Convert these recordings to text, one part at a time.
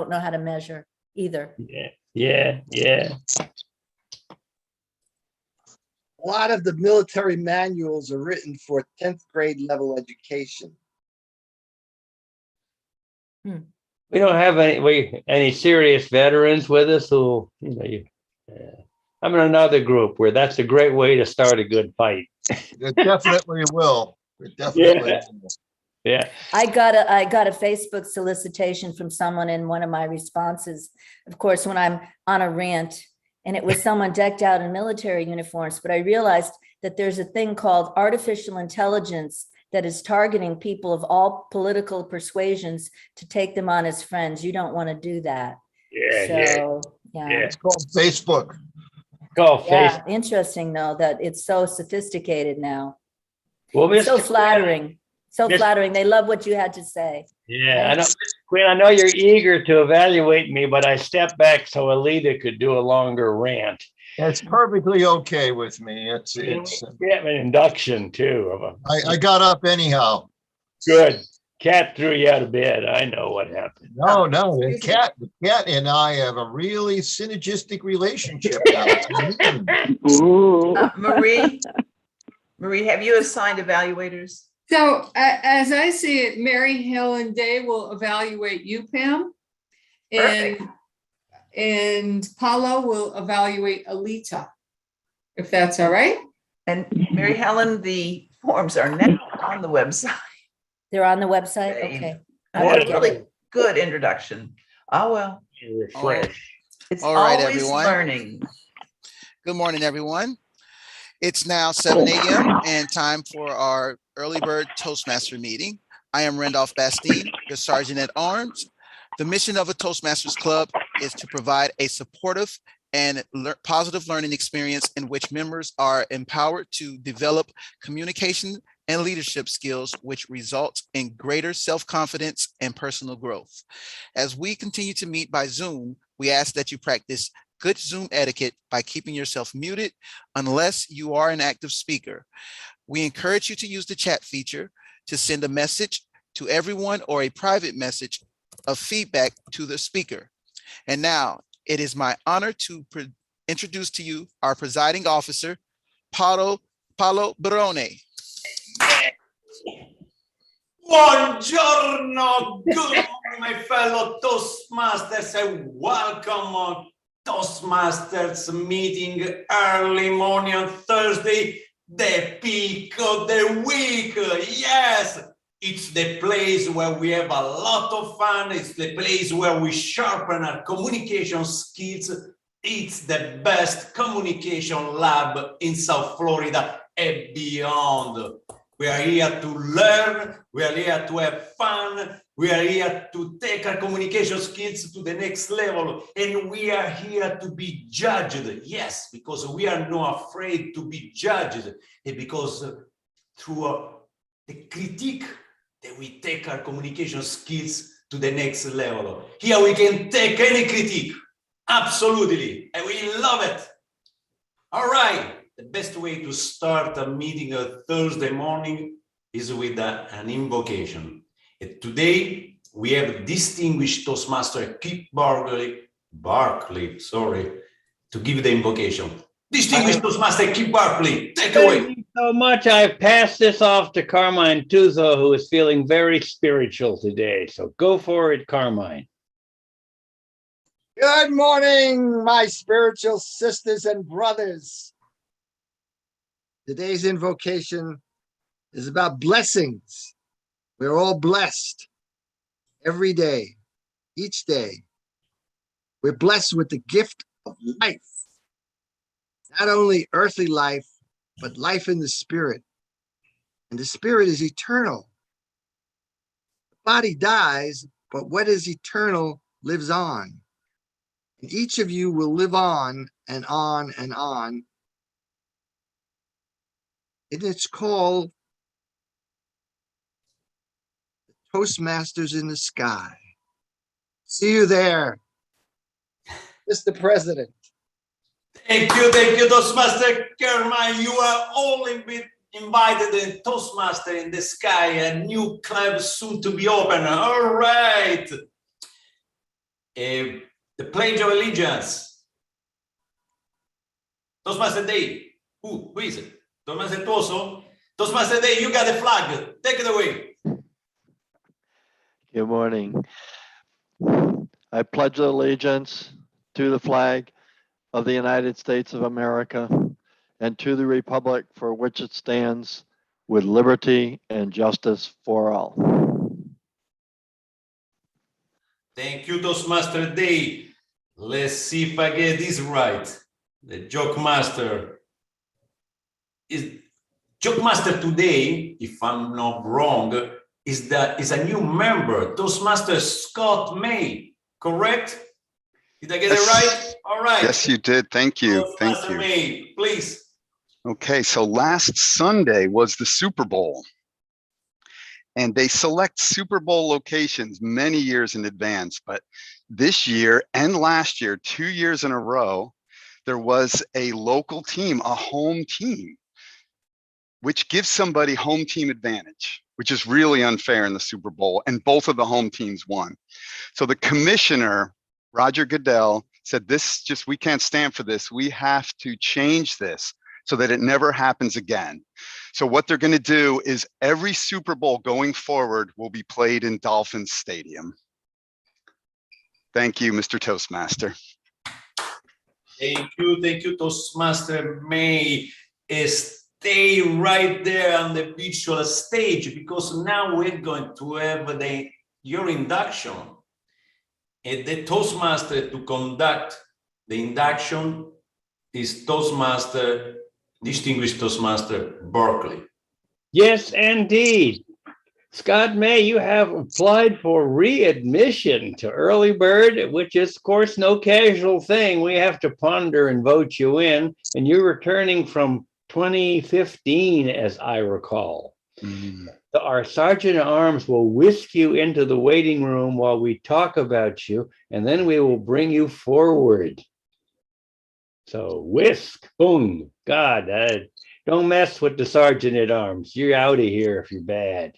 don't know how to measure either. Yeah. A lot of the military manuals are written for 10th grade level education. We don't have any serious veterans with us who, I'm in another group where that's a great way to start a good fight. It definitely will. It definitely will. Yeah. I got a Facebook solicitation from someone in one of my responses, of course, when I'm on a rant, and it was someone decked out in military uniforms, but I realized that there's a thing called artificial intelligence that is targeting people of all political persuasions to take them on as friends. You don't want to do that. Yeah. It's called Facebook. Yeah, interesting though, that it's so sophisticated now. Well, it's so flattering. So flattering. They love what you had to say. Yeah, I know, Quinn, I know you're eager to evaluate me, but I stepped back so Alita could do a longer rant. It's perfectly okay with me. We have an induction too. I got up anyhow. Good. Cat threw you out of bed. I know what happened. No, the cat and I have a really synergistic relationship now. Marie, have you assigned evaluators? So as I see it, Mary, Helen, Day will evaluate you, Pam. And Paulo will evaluate Alita, if that's all right. And Mary Helen, the forms are now on the website. They're on the website? Okay. What a really good introduction. Oh, well. It's all right, always everyone. Learning. Good morning, everyone. It's now 7 a.m. and time for our Earlybird Toastmaster meeting. I am Randolph Bastine, your Sergeant at Arms. The mission of a Toastmasters Club is to provide a supportive and positive learning experience in which members are empowered to develop communication and leadership skills, which results in greater self-confidence and personal growth. As we continue to meet by Zoom, we ask that you practice good Zoom etiquette by keeping yourself muted unless you are an active speaker. We encourage you to use the chat feature to send a message to everyone or a private message of feedback to the speaker. And now it is my honor to introduce to you our presiding officer, Paulo Barone. Buongiorno, good morning, my fellow Toastmasters, and welcome on Toastmasters meeting early morning on Thursday, the peak of the week. Yes, it's the place where we have a lot of fun. It's the place where we sharpen our communication skills. It's the best communication lab in South Florida and beyond. We are here to learn. We are here to have fun. We are here to take our communication skills to the next level. And we are here to be judged. Yes, because we are not afraid to be judged. And because through the critique that we take our communication skills to the next level. Here we can take any critique. Absolutely. And we love it. All right. The best way to start a meeting on Thursday morning is with an invocation. And today, we have distinguished Toastmaster Kip Barkley, to give the invocation. Distinguished Toastmaster Kip Barkley, take away. Thank you so much. I've passed this off to Carmine Tuzo, who is feeling very spiritual today. So go for it, Carmine. Good morning, my spiritual sisters and brothers. Today's invocation is about blessings. We're all blessed every day, each day. We're blessed with the gift of life. Not only earthly life, but life in the spirit. And the spirit is eternal. The body dies, but what is eternal lives on. And each of you will live on and on and on. And it's called Toastmasters in the Sky. See you there, Mr. President. Thank you, Toastmaster Carmine. You are all invited in Toastmaster in the Sky, a new club soon to be open. All right. the Pledge of Allegiance. Toastmaster Day. Who is it? Toastmaster Tuoso? Toastmaster Day, you got the flag. Take it away. Good morning. I pledge allegiance to the flag of the United States of America and to the republic for which it stands, with liberty and justice for all. Thank you, Toastmaster Day. Let's see if I get this right. The Joke Master is today, if I'm not wrong, is a new member, Toastmaster Scott May, correct? Did I get it right? All right. Yes, you did. Thank you. Thank Toastmaster you. May, please. Okay, so last Sunday was the Super Bowl. And they select Super Bowl locations many years in advance. But this year and last year, 2 years in a row, there was a local team, a home team, which gives somebody home team advantage, which is really unfair in the Super Bowl. And both of the home teams won. So the commissioner, Roger Goodell, said, we can't stand for this. We have to change this so that it never happens again. So what they're going to do is every Super Bowl going forward will be played in Dolphins Stadium. Thank you, Mr. Toastmaster. Thank you, Toastmaster May. Stay right there on the virtual stage, because now we're going to have your induction. And the Toastmaster to conduct the induction is distinguished Toastmaster Berkeley. Yes, indeed. Scott May, you have applied for readmission to Earlybird, which is, of course, no casual thing. We have to ponder and vote you in, and you're returning from 2015, as I recall. Our Sergeant at Arms will whisk you into the waiting room while we talk about you, and then we will bring you forward. So whisk, boom, God, don't mess with the Sergeant at Arms. You're out of here if you're bad.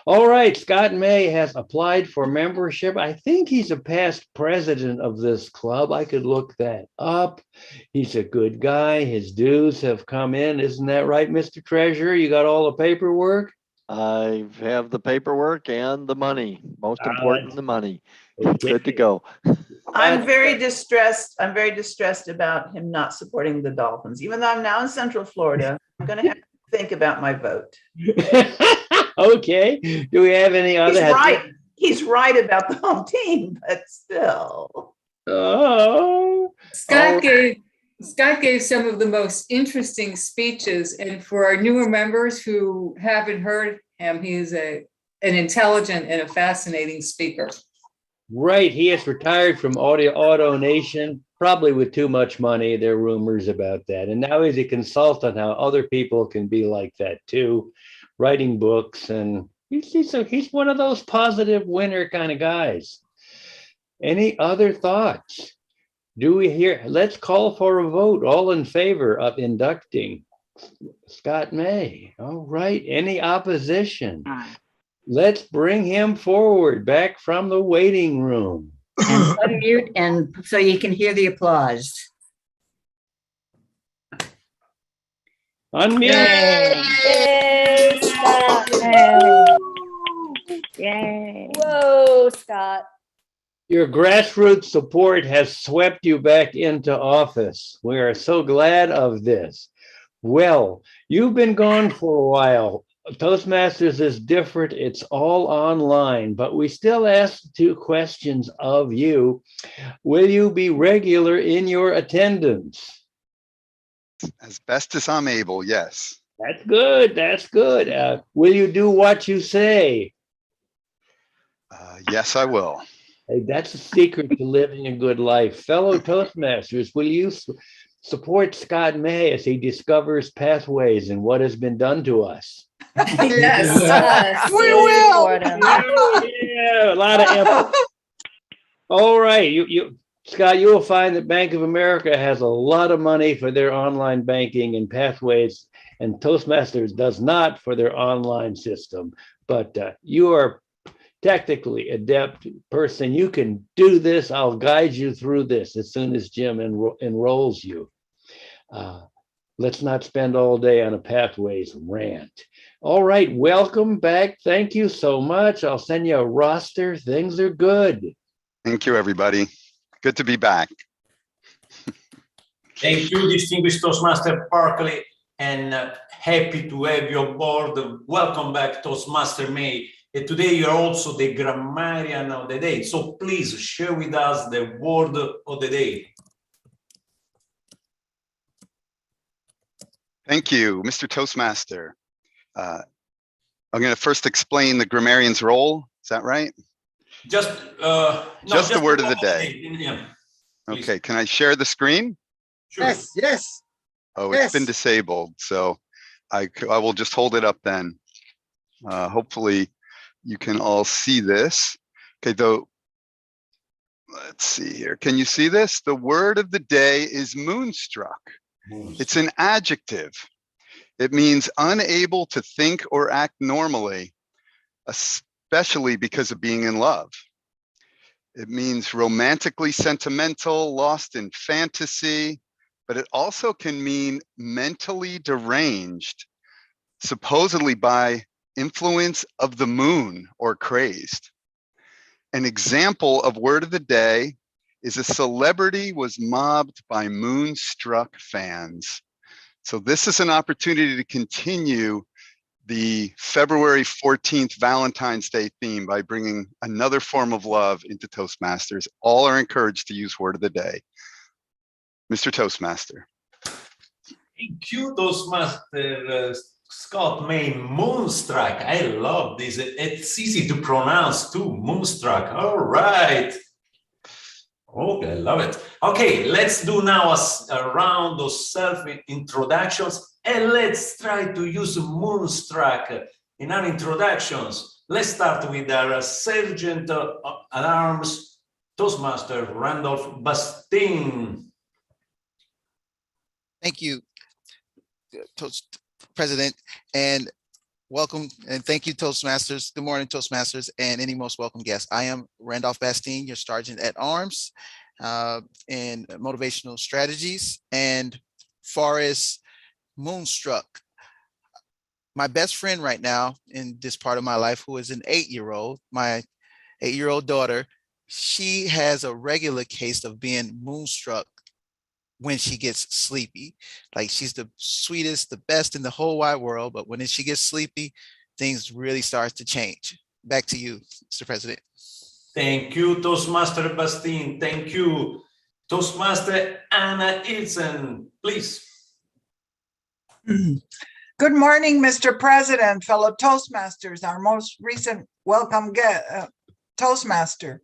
All right, Scott May has applied for membership. I think he's a past president of this club. I could look that up. He's a good guy. His dues have come in. Isn't that right, Mr. Treasurer? You got all the paperwork? I have the paperwork and the money. Most important, the money. Okay. Good to go. I'm very distressed. I'm very distressed about him not supporting the Dolphins. Even though I'm now in Central Florida, I'm going to have to think about my vote. Okay. Do we have any other? He's right. He's right about the home team, but still. Oh. Scott gave some of the most interesting speeches, and for our newer members who haven't heard him, he's an intelligent and a fascinating speaker. Right. He has retired from Auto Nation, probably with too much money. There are rumors about that. And now he's a consultant how other people can be like that too, writing books. And he's one of those positive winner kind of guys. Any other thoughts? Do we hear? Let's call for a vote. All in favor of inducting Scott May. All right. Any opposition? Let's bring him forward back from the waiting room. And unmute, and so you can hear the applause. Unmute. Yay, Scott. Yay. Whoa, Scott. Your grassroots support has swept you back into office. We are so glad of this. Well, you've been gone for a while. Toastmasters is different. It's all online, but we still ask 2 questions of you. Will you be regular in your attendance? As best as I'm able, yes. That's good. That's good. Will you do what you say? Yes, I will. Hey, that's the secret to living a good life. Fellow Toastmasters, will you support Scott May as he discovers pathways and what has been done to us? Yes. We will. Yeah, a lot of effort. All right, Scott, you will find that Bank of America has a lot of money for their online banking and pathways, and Toastmasters does not for their online system. But you are technically adept person. You can do this. I'll guide you through this as soon as Jim enrolls you. Let's not spend all day on a pathways rant. All right, welcome back. Thank you so much. I'll send you a roster. Things are good. Thank you, everybody. Good to be back. Thank you, distinguished Toastmaster Barkley, and happy to have you on board. Welcome back, Toastmaster May. And today you're also the grammarian of the day. So please share with us the word of the day. Thank you, Mr. Toastmaster. I'm going to first explain the grammarian's role. Is that right? Just the word of the day. Yeah, okay, can I share the screen? sure. Yes, yes. Oh, Yes. it's been disabled, so I will just hold it up then. Hopefully you can all see this. Okay, though, let's see here. Can you see this? The word of the day is moonstruck. It's an adjective. It means unable to think or act normally, especially because of being in love. It means romantically sentimental, lost in fantasy, but it also can mean mentally deranged, supposedly by influence of the moon or crazed. An example of word of the day is a celebrity was mobbed by moonstruck fans. So this is an opportunity to continue the February 14th Valentine's Day theme by bringing another form of love into Toastmasters. All are encouraged to use word of the day. Mr. Toastmaster. Thank you, Toastmaster Scott May. Moonstruck. I love this. It's easy to pronounce too. Moonstruck. All right. Okay, I love it. Okay, let's do now a round of self-introductions, and let's try to use Moonstruck in our introductions. Let's start with our Sergeant at Arms, Toastmaster Randolph Bastine. Thank you, President, and welcome and thank you, Toastmasters. Good morning, Toastmasters, and any most welcome guests. I am Randolph Bastine, your Sergeant at Arms in motivational strategies. And far as Moonstruck, my best friend right now in this part of my life, who is an 8-year-old, my 8-year-old daughter, she has a regular case of being moonstruck when she gets sleepy. Like, she's the sweetest, the best in the whole wide world, but when she gets sleepy, things really start to change. Back to you, Mr. President. Thank you, Toastmaster Bastine. Thank you. Toastmaster Anna Ilsen, please. Good morning, Mr. President, fellow Toastmasters, our most recent welcome Toastmaster.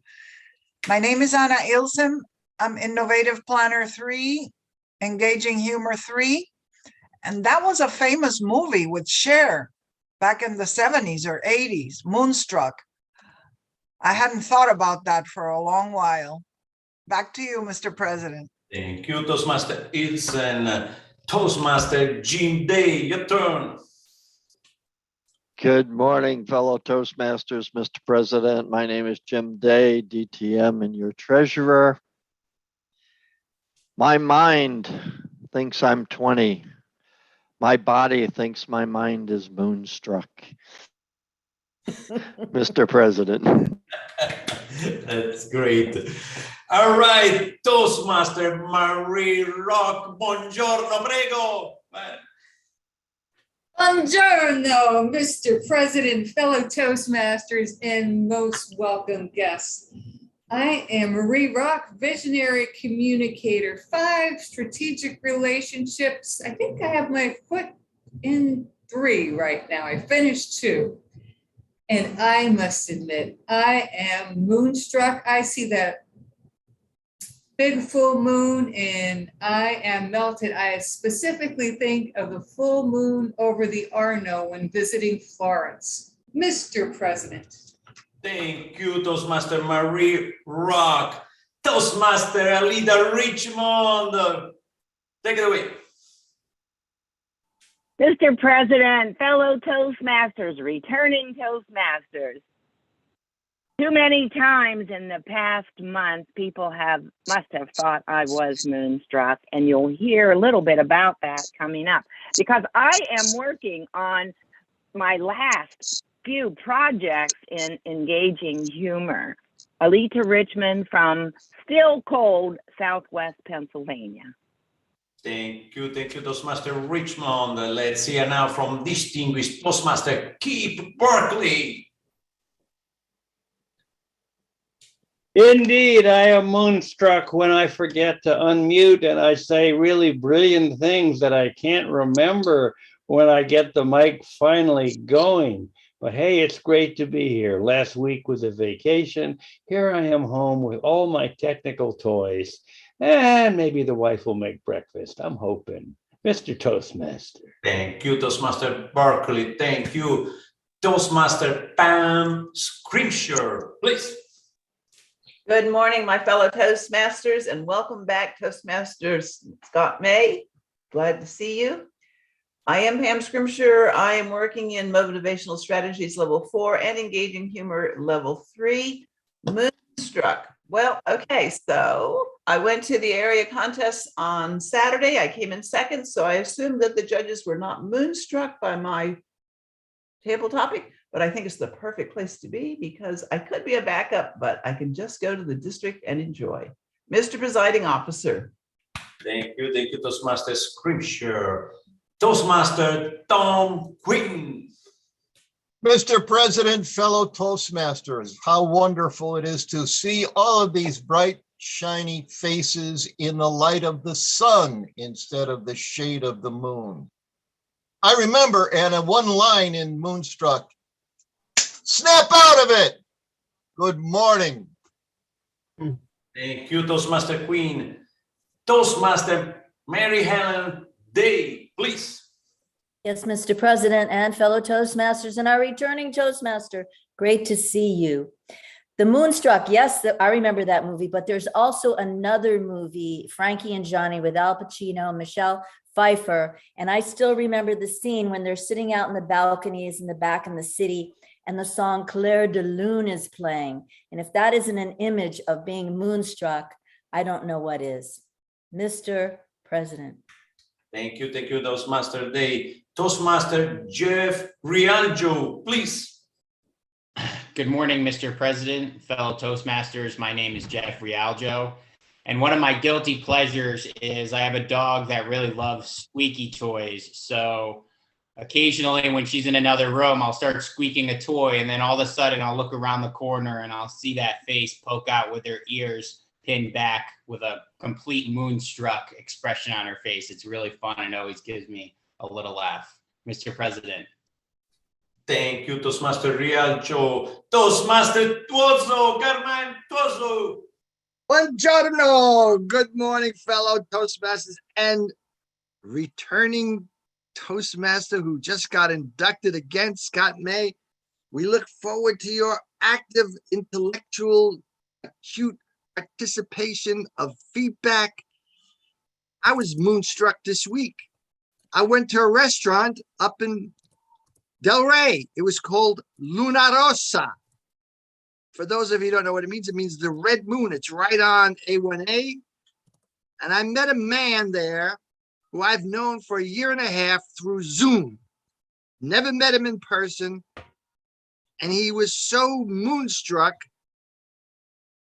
My name is Anna Ilsen. I'm Innovative Planner 3, Engaging Humor 3, and that was a famous movie with Cher back in the 70s or 80s, Moonstruck. I hadn't thought about that for a long while. Back to you, Mr. President. Thank you, Toastmaster Ilsen. Toastmaster Jim Day, your turn. Good morning, fellow Toastmasters, Mr. President. My name is Jim Day, DTM, and your treasurer. My mind thinks I'm 20. My body thinks my mind is moonstruck. Mr. President. That's great. All right, Toastmaster Marie Rock, buongiorno, prego. Buongiorno, Mr. President, fellow Toastmasters, and most welcome guests. I am Marie Rock, visionary communicator, 5 strategic relationships. I think I have my foot in 3 right now. I finished 2. And I must admit, I am moonstruck. I see that big full moon and I am melted. I specifically think of the full moon over the Arno when visiting Florence. Mr. President. Thank you, Toastmaster Marie Rock. Toastmaster Alida Richmond, take it away. Mr. President, fellow Toastmasters, returning Toastmasters. Too many times in the past month, people must have thought I was moonstruck, and you'll hear a little bit about that coming up, because I am working on my last few projects in engaging humor. Alita Richmond from still cold Southwest Pennsylvania. Thank you, Toastmaster Richmond. Let's hear now from distinguished Toastmaster Keith Berkeley. Indeed, I am moonstruck when I forget to unmute and I say really brilliant things that I can't remember when I get the mic finally going. But hey, it's great to be here. Last week was a vacation. Here I am home with all my technical toys. And maybe the wife will make breakfast. I'm hoping. Mr. Toastmaster. Thank you, Toastmaster Berkeley. Thank you. Toastmaster Pam Scrimshire, please. Good morning, my fellow Toastmasters, and welcome back, Toastmasters Scott May. Glad to see you. I am Pam Scrimshire. I am working in Motivational Strategies Level 4 and Engaging Humor Level 3. Moonstruck. Well, okay, so I went to the area contest on Saturday. I came in second, so I assumed that the judges were not moonstruck by my table topic, but I think it's the perfect place to be because I could be a backup, but I can just go to the district and enjoy. Mr. Presiding Officer. Thank you, Toastmaster Scrimshire. Toastmaster Tom Quinn. Mr. President, fellow Toastmasters, how wonderful it is to see all of these bright, shiny faces in the light of the sun instead of the shade of the moon. I remember, Anna, one line in Moonstruck, snap out of it. Good morning. Thank you, Toastmaster Queen. Toastmaster Mary Helen Day, please. Yes, Mr. President and fellow Toastmasters and our returning Toastmaster, great to see you. The Moonstruck, yes, I remember that movie, but there's also another movie, Frankie and Johnny, with Al Pacino, Michelle Pfeiffer, and I still remember the scene when they're sitting out in the balconies in the back in the city, and the song Clair de Lune is playing. And if that isn't an image of being moonstruck, I don't know what is. Mr. President. Thank you, Toastmaster Day. Toastmaster Jeff Rialjo, please. Good morning, Mr. President, fellow Toastmasters. My name is Jeff Rialjo. And one of my guilty pleasures is I have a dog that really loves squeaky toys. So occasionally when she's in another room, I'll start squeaking a toy. And then all of a sudden I'll look around the corner and I'll see that face poke out with her ears pinned back with a complete moonstruck expression on her face. It's really fun and always gives me a little laugh. Mr. President. Thank you, Toastmaster Rialjo. Toastmaster Tuoso, Carmen Tuoso. Buongiorno. Good morning, fellow Toastmasters and returning Toastmaster who just got inducted again, Scott May. We look forward to your active, intellectual, acute participation of feedback. I was moonstruck this week. I went to a restaurant up in Del Rey. It was called Luna Rossa. For those of you who don't know what it means the red moon. It's right on A1A. And I met a man there who I've known for 1.5 years through Zoom. Never met him in person. And he was so moonstruck.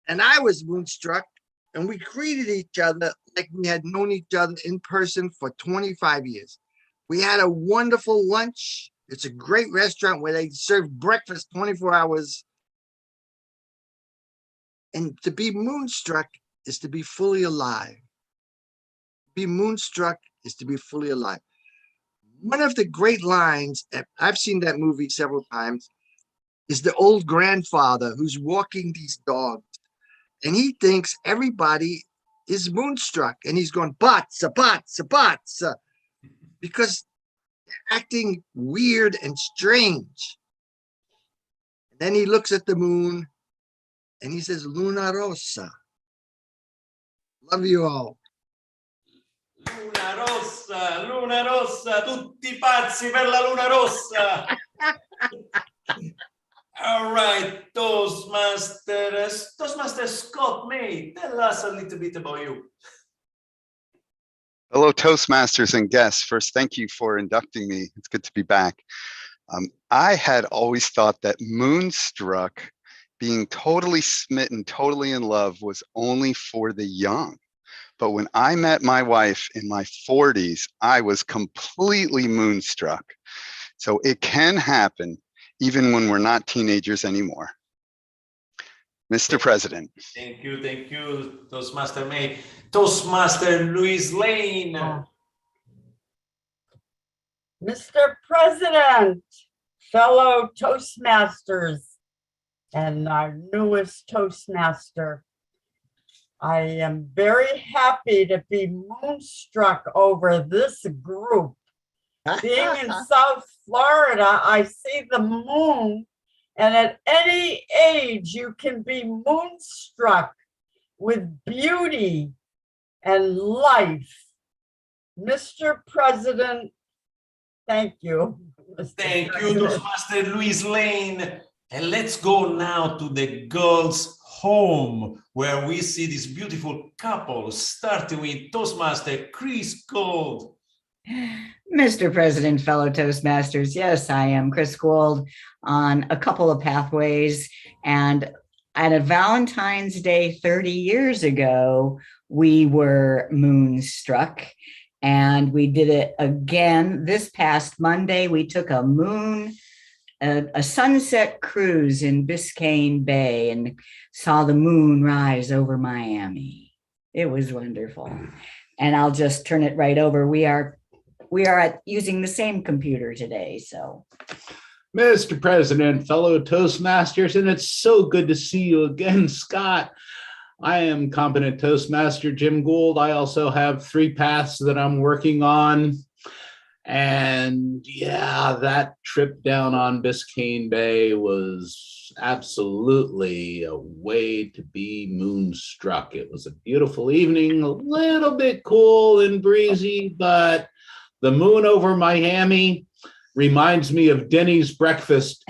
And I was moonstruck. And we greeted each other like we had known each other in person for 25 years. We had a wonderful lunch. It's a great restaurant where they serve breakfast 24 hours. And to be moonstruck is to be fully alive. To be moonstruck is to be fully alive. One of the great lines, I've seen that movie several times, is the old grandfather who's walking these dogs. And he thinks everybody is moonstruck. And he's going, batsa, batsa, batsa. Because they're acting weird and strange. And then he looks at the moon and he says, Luna Rossa. Love you all. Luna Rossa, tutti pazzi per la Luna Rossa. All right, Toastmaster Scott May, tell us a little bit about you. Hello, Toastmasters and guests. First, thank you for inducting me. It's good to be back. I had always thought that Moonstruck, being totally smitten, totally in love, was only for the young. But when I met my wife in my 40s, I was completely moonstruck. So it can happen even when we're not teenagers anymore. Mr. President. Thank you, Toastmaster May. Toastmaster Louise Lane. Mr. President, fellow Toastmasters, and our newest Toastmaster, I am very happy to be moonstruck over this group. Being in South Florida, I see the moon, and at any age, you can be moonstruck with beauty and life. Mr. President, thank you. Thank you, Toastmaster Louise Lane. And let's go now to the girls' home, where we see this beautiful couple, starting with Toastmaster Chris Gold. Mr. President, fellow Toastmasters, yes, I am Chris Gould on a couple of pathways. And at a Valentine's Day 30 years ago, we were moonstruck. And we did it again this past Monday. We took a sunset cruise in Biscayne Bay and saw the moon rise over Miami. It was wonderful. And I'll just turn it right over. We are using the same computer today, so. Mr. President, fellow Toastmasters, and it's so good to see you again, Scott. I am competent Toastmaster Jim Gould. I also have 3 paths that I'm working on. And yeah, that trip down on Biscayne Bay was absolutely a way to be moonstruck. It was a beautiful evening, a little bit cool and breezy, but the moon over Miami reminds me of Denny's breakfast.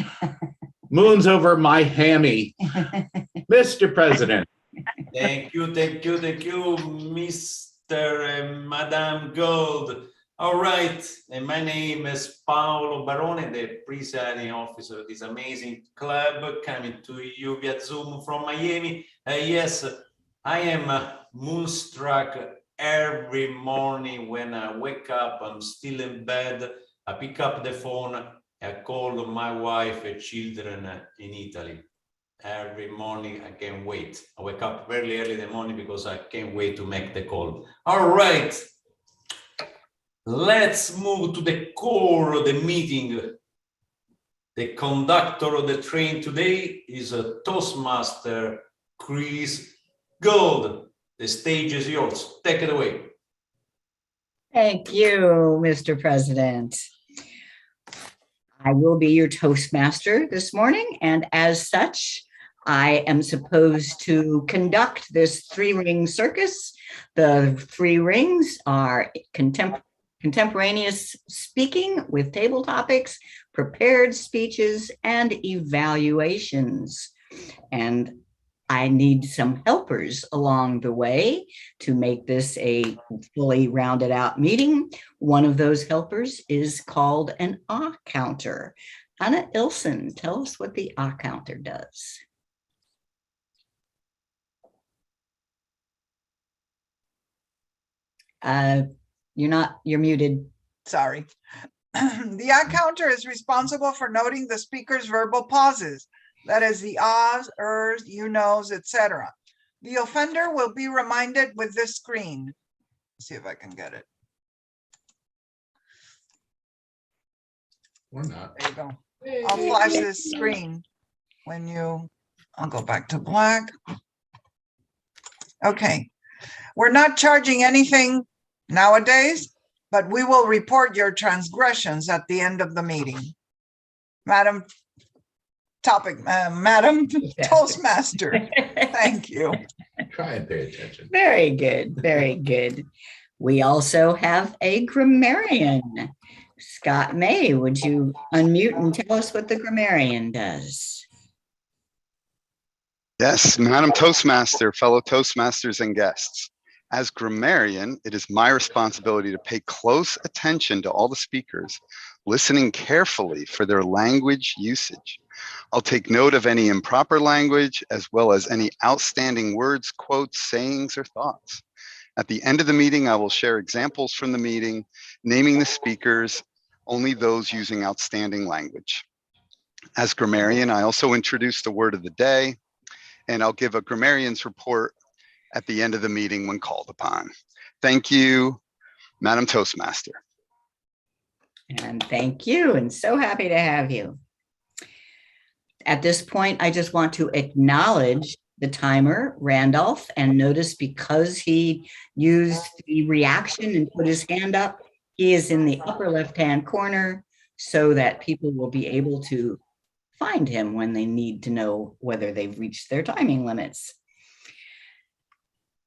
Moon's over my hammy. Mr. President. Thank you, Mr. and Madame Gold. All right, and my name is Paolo Barone, the presiding officer of this amazing club, coming to you via Zoom from Miami. Yes, I am moonstruck every morning when I wake up. I'm still in bed. I pick up the phone. I call my wife and children in Italy. Every morning, I can't wait. I wake up very early in the morning because I can't wait to make the call. All right. Let's move to the core of the meeting. The conductor of the train today is a Toastmaster, Chris Gold. The stage is yours. Take it away. Thank you, Mr. President. I will be your Toastmaster this morning, and as such, I am supposed to conduct this 3-ring circus. The 3 rings are contemporaneous speaking with table topics, prepared speeches, and evaluations. And I need some helpers along the way to make this a fully rounded out meeting. One of those helpers is called an ah counter. Anna Ilsen, tell us what the ah counter does. You're muted. Sorry. The ah counter is responsible for noting the speaker's verbal pauses. That is the ahs, ers, you knows, etc. The offender will be reminded with this screen. Let's see if I can get it. Or not. There you go. I'll flash this screen when I'll go back to black. Okay. We're not charging anything nowadays, but we will report your transgressions at the end of the meeting. Madam Toastmaster, thank you. Try and pay attention. Very good, very good. We also have a grammarian. Scott May, would you unmute and tell us what the grammarian does? Yes, Madam Toastmaster, fellow Toastmasters and guests. As grammarian, it is my responsibility to pay close attention to all the speakers, listening carefully for their language usage. I'll take note of any improper language, as well as any outstanding words, quotes, sayings, or thoughts. At the end of the meeting, I will share examples from the meeting, naming the speakers, only those using outstanding language. As grammarian, I also introduce the word of the day, and I'll give a grammarian's report at the end of the meeting when called upon. Thank you, Madam Toastmaster. And thank you, and so happy to have you. At this point, I just want to acknowledge the timer, Randolph, and notice because he used the reaction and put his hand up, he is in the upper left-hand corner so that people will be able to find him when they need to know whether they've reached their timing limits.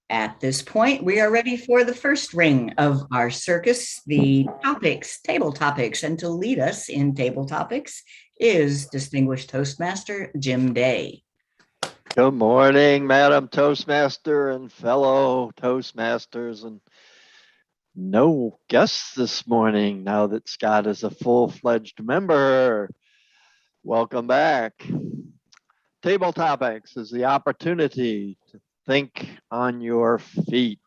At this point, we are ready for the first ring of our circus, the topics, table topics, and to lead us in table topics is distinguished Toastmaster Jim Day. Good morning, Madam Toastmaster and fellow Toastmasters, and no guests this morning now that Scott is a full-fledged member. Welcome back. Table Topics is the opportunity to think on your feet,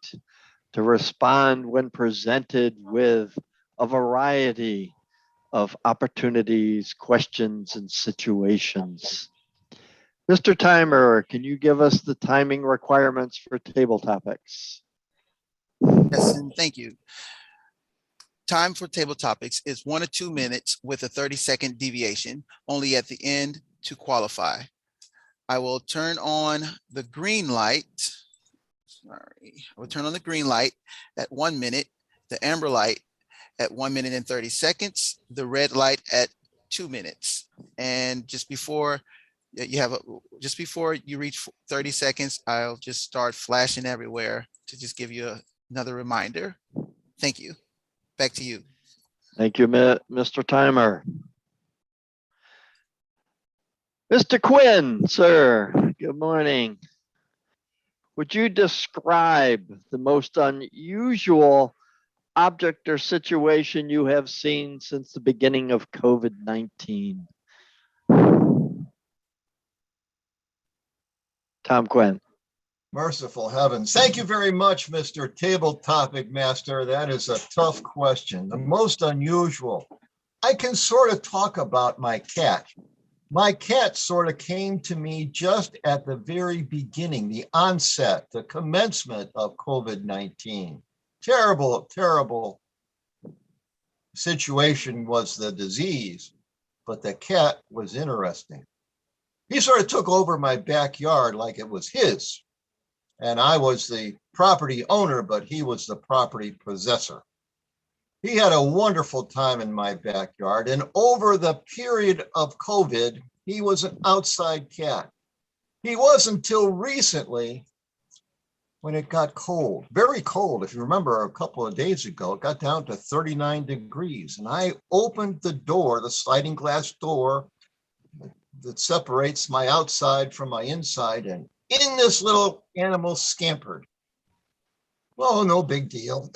to respond when presented with a variety of opportunities, questions, and situations. Mr. Timer, can you give us the timing requirements for Table Topics? Yes, and thank you. Time for table topics is 1 to 2 minutes with a 30-second deviation, only at the end to qualify. I will turn on the green light. Sorry, I will turn on the green light at 1 minute, the amber light at 1 minute and 30 seconds, the red light at 2 minutes. And just before you reach 30 seconds, I'll just start flashing everywhere to just give you another reminder. Thank you. Back to you. Thank you, Mr. Timer. Mr. Quinn, sir, good morning. Would you describe the most unusual object or situation you have seen since the beginning of COVID-19? Tom Quinn. Merciful heavens. Thank you very much, Mr. Table Topic Master. That is a tough question. The most unusual. I can sort of talk about my cat. My cat sort of came to me just at the very beginning, the onset, the commencement of COVID-19. Terrible, terrible situation was the disease, but the cat was interesting. He sort of took over my backyard like it was his. And I was the property owner, but he was the property possessor. He had a wonderful time in my backyard. And over the period of COVID, he was an outside cat. He was until recently when it got cold, very cold. If you remember a couple of days ago, it got down to 39 degrees. And I opened the door, the sliding glass door that separates my outside from my inside, and in this little animal scampered. Well, no big deal.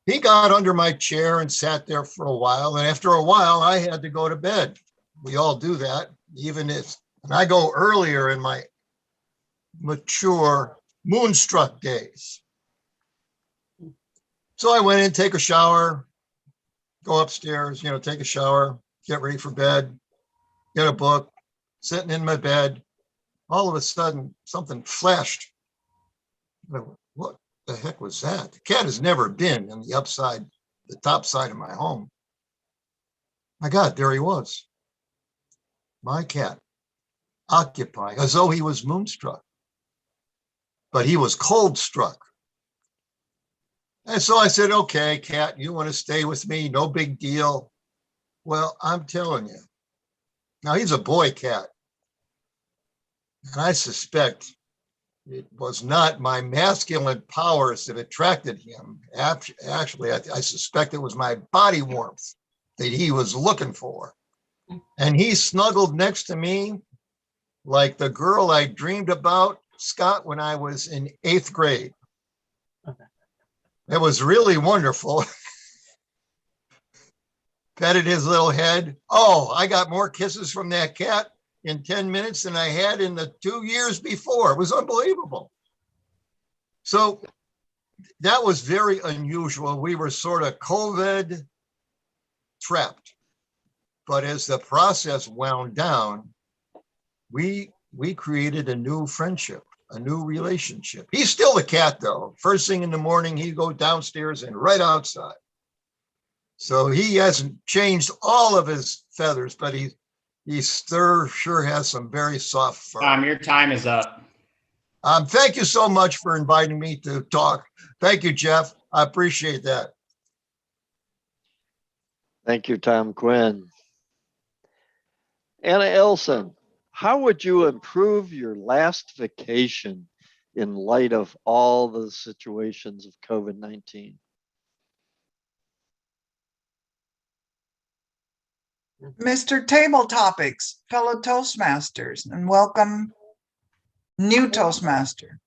He got under my chair and sat there for a while. And after a while, I had to go to bed. We all do that, even if, and I go earlier in my mature moonstruck days. So I went in, take a shower, go upstairs, take a shower, get ready for bed, get a book, sitting in my bed. All of a sudden, something flashed. What the heck was that? The cat has never been in the top side of my home. My God, there he was. My cat, occupying, as though he was moonstruck. But he was cold struck. And so I said, okay, cat, you want to stay with me? No big deal. Well, I'm telling you. Now, he's a boy cat. And I suspect it was not my masculine powers that attracted him. Actually, I suspect it was my body warmth that he was looking for. And he snuggled next to me like the girl I dreamed about, Scott, when I was in 8th grade. It was really wonderful. Petted his little head. Oh, I got more kisses from that cat in 10 minutes than I had in the 2 years before. It was unbelievable. So that was very unusual. We were sort of COVID trapped. But as the process wound down, we created a new friendship, a new relationship. He's still the cat though. First thing in the morning, he'd go downstairs and right outside. So he hasn't changed all of his feathers, but he sure has some very soft fur. Your time is up. Thank you so much for inviting me to talk. Thank you, Jeff. I appreciate that. Thank you, Tom Quinn. Anna Ilson, how would you improve your last vacation in light of all the situations of COVID-19? Mr. Table Topics, fellow Toastmasters, and welcome new Toastmaster.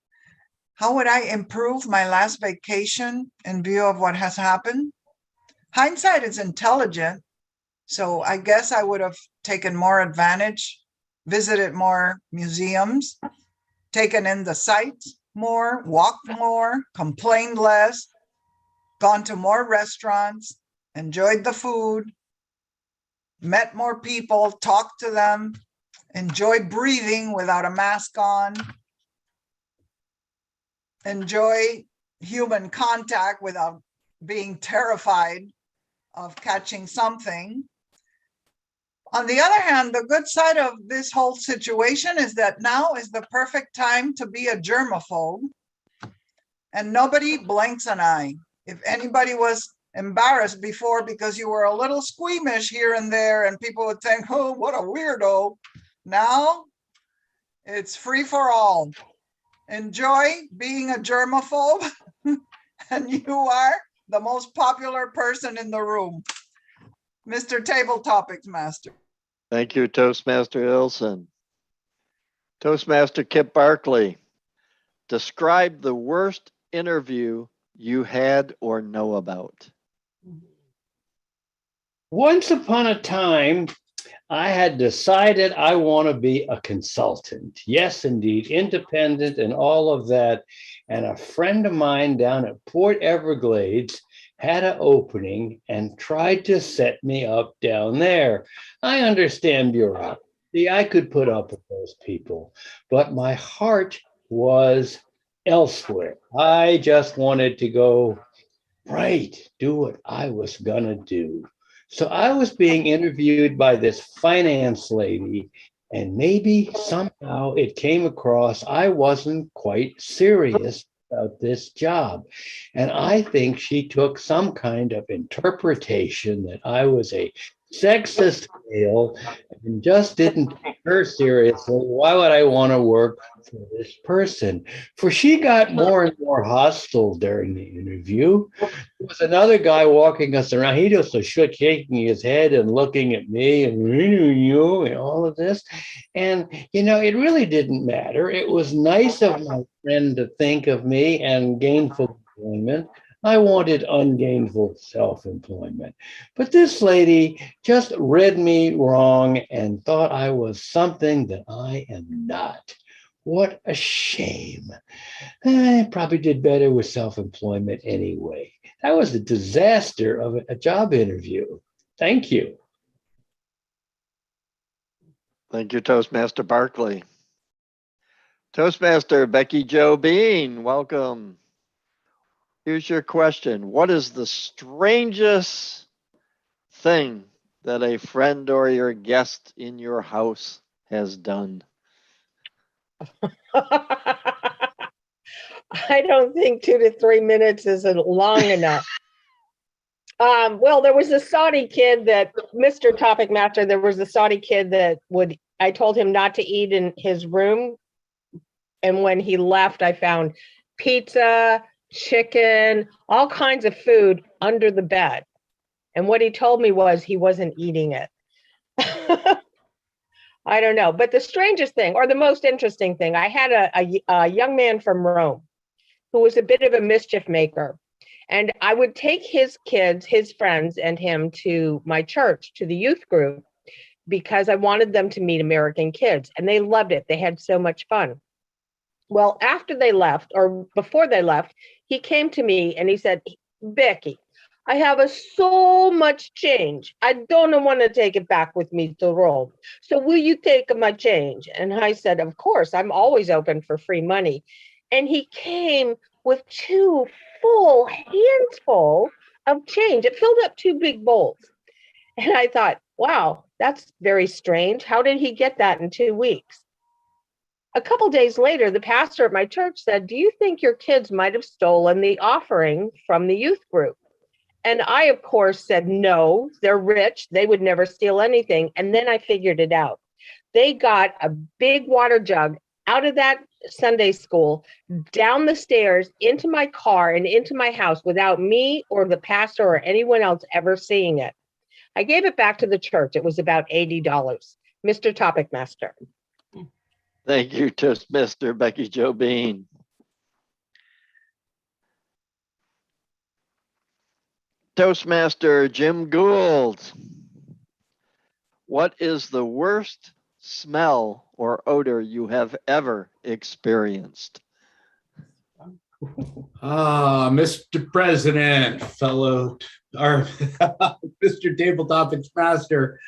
How would I improve my last vacation in view of what has happened? Hindsight is intelligent, so I guess I would have taken more advantage, visited more museums, taken in the sights more, walked more, complained less, gone to more restaurants, enjoyed the food, met more people, talked to them, enjoy breathing without a mask on, enjoy human contact without being terrified of catching something. On the other hand, the good side of this whole situation is that now is the perfect time to be a germaphobe, and nobody blinks an eye. If anybody was embarrassed before because you were a little squeamish here and there and people would think, oh, what a weirdo. Now it's free for all. Enjoy being a germaphobe and you are the most popular person in the room. Mr. Table Topics Master. Thank you, Toastmaster Ilson. Toastmaster Kip Barkley, describe the worst interview you had or know about. Once upon a time, I had decided I want to be a consultant. Yes, indeed, independent and all of that. And a friend of mine down at Port Everglades had an opening and tried to set me up down there. I understand bureaucracy. I could put up with those people, but my heart was elsewhere. I just wanted to go, right, do what I was going to do. So I was being interviewed by this finance lady, and maybe somehow it came across I wasn't quite serious about this job. And I think she took some kind of interpretation that I was a sexist male and just didn't take her seriously. Why would I want to work for this person? For she got more and more hostile during the interview. There was another guy walking us around. He just was shaking his head and looking at me and you and all of this. And, you know, it really didn't matter. It was nice of my friend to think of me and gainful employment. I wanted ungainful self-employment. But this lady just read me wrong and thought I was something that I am not. What a shame. I probably did better with self-employment anyway. That was a disaster of a job interview. Thank you. Thank you, Toastmaster Barkley. Toastmaster Becky Jo Bean, welcome. Here's your question. What is the strangest thing that a friend or your guest in your house has done? I don't think 2 to 3 minutes is long enough. Well, there was a Saudi kid that, Mr. Topic Master, there was a Saudi kid that I told him not to eat in his room. And when he left, I found pizza, chicken, all kinds of food under the bed. And what he told me was he wasn't eating it. I don't know. But the strangest thing, or the most interesting thing, I had a young man from Rome who was a bit of a mischief maker. And I would take his kids, his friends, and him to my church, to the youth group, because I wanted them to meet American kids. And they loved it. They had so much fun. Well, after they left, or before they left, he came to me and he said, Becky, I have so much change. I don't want to take it back with me to Rome. So will you take my change? And I said, of course, I'm always open for free money. And he came with 2 full handful of change. It filled up 2 big bowls. And I thought, wow, that's very strange. How did he get that in 2 weeks? A couple days later, the pastor at my church said, do you think your kids might have stolen the offering from the youth group? And I, of course, said, no, they're rich. They would never steal anything. And then I figured it out. They got a big water jug out of that Sunday school, down the stairs, into my car and into my house without me or the pastor or anyone else ever seeing it. I gave it back to the church. It was about $80. Mr. Topic Master. Thank you, Toastmaster Becky Jo Bean. Toastmaster Jim Gould. What is the worst smell or odor you have ever experienced? Mr. President, Mr. Table Topics Master,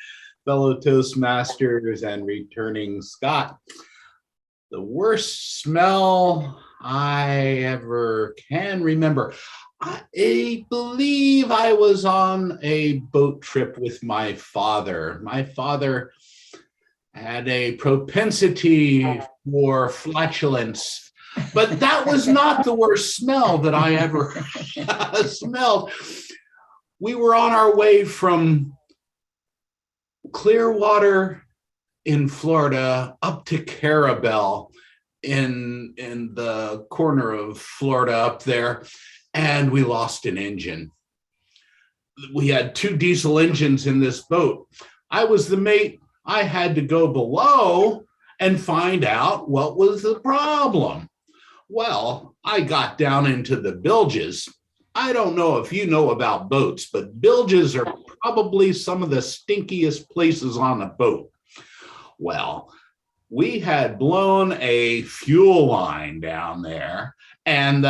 fellow Toastmasters, and returning Scott. The worst smell I ever can remember. I believe I was on a boat trip with my father. My father had a propensity for flatulence, but that was not the worst smell that I ever smelled. We were on our way from Clearwater in Florida up to Carabel in the corner of Florida up there, and we lost an engine. We had 2 diesel engines in this boat. I was the mate. I had to go below and find out what was the problem. Well, I got down into the bilges. I don't know if you know about boats, but bilges are probably some of the stinkiest places on a boat. Well, we had blown a fuel line down there, and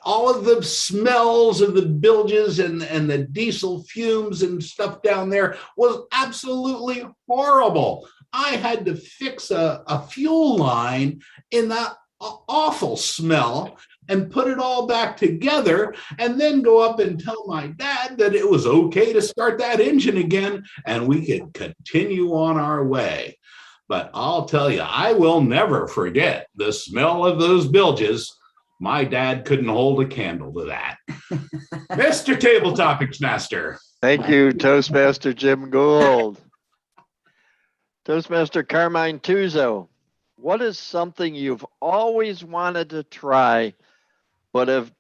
all of the smells of the bilges and the diesel fumes and stuff down there was absolutely horrible. I had to fix a fuel line in that awful smell and put it all back together, and then go up and tell my dad that it was okay to start that engine again and we could continue on our way. But I'll tell you, I will never forget the smell of those bilges. My dad couldn't hold a candle to that. Mr. Table Topics Master. Thank you, Toastmaster Jim Gould. Toastmaster Carmine Tuzo. What is something you've always wanted to try but have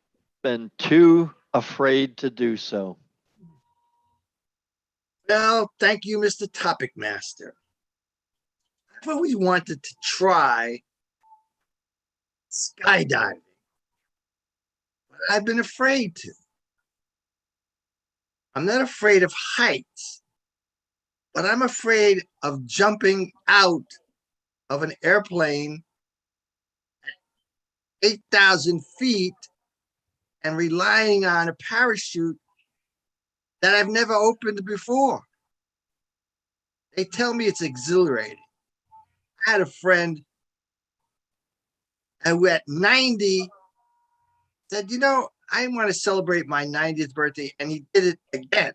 been too afraid to do so? Well, thank you, Mr. Topic Master. I've always wanted to try skydiving, but I've been afraid to. I'm not afraid of heights, but I'm afraid of jumping out of an airplane at 8,000 feet and relying on a parachute that I've never opened before. They tell me it's exhilarating. I had a friend who at 90 said, you know, I want to celebrate my 90th birthday, and he did it again.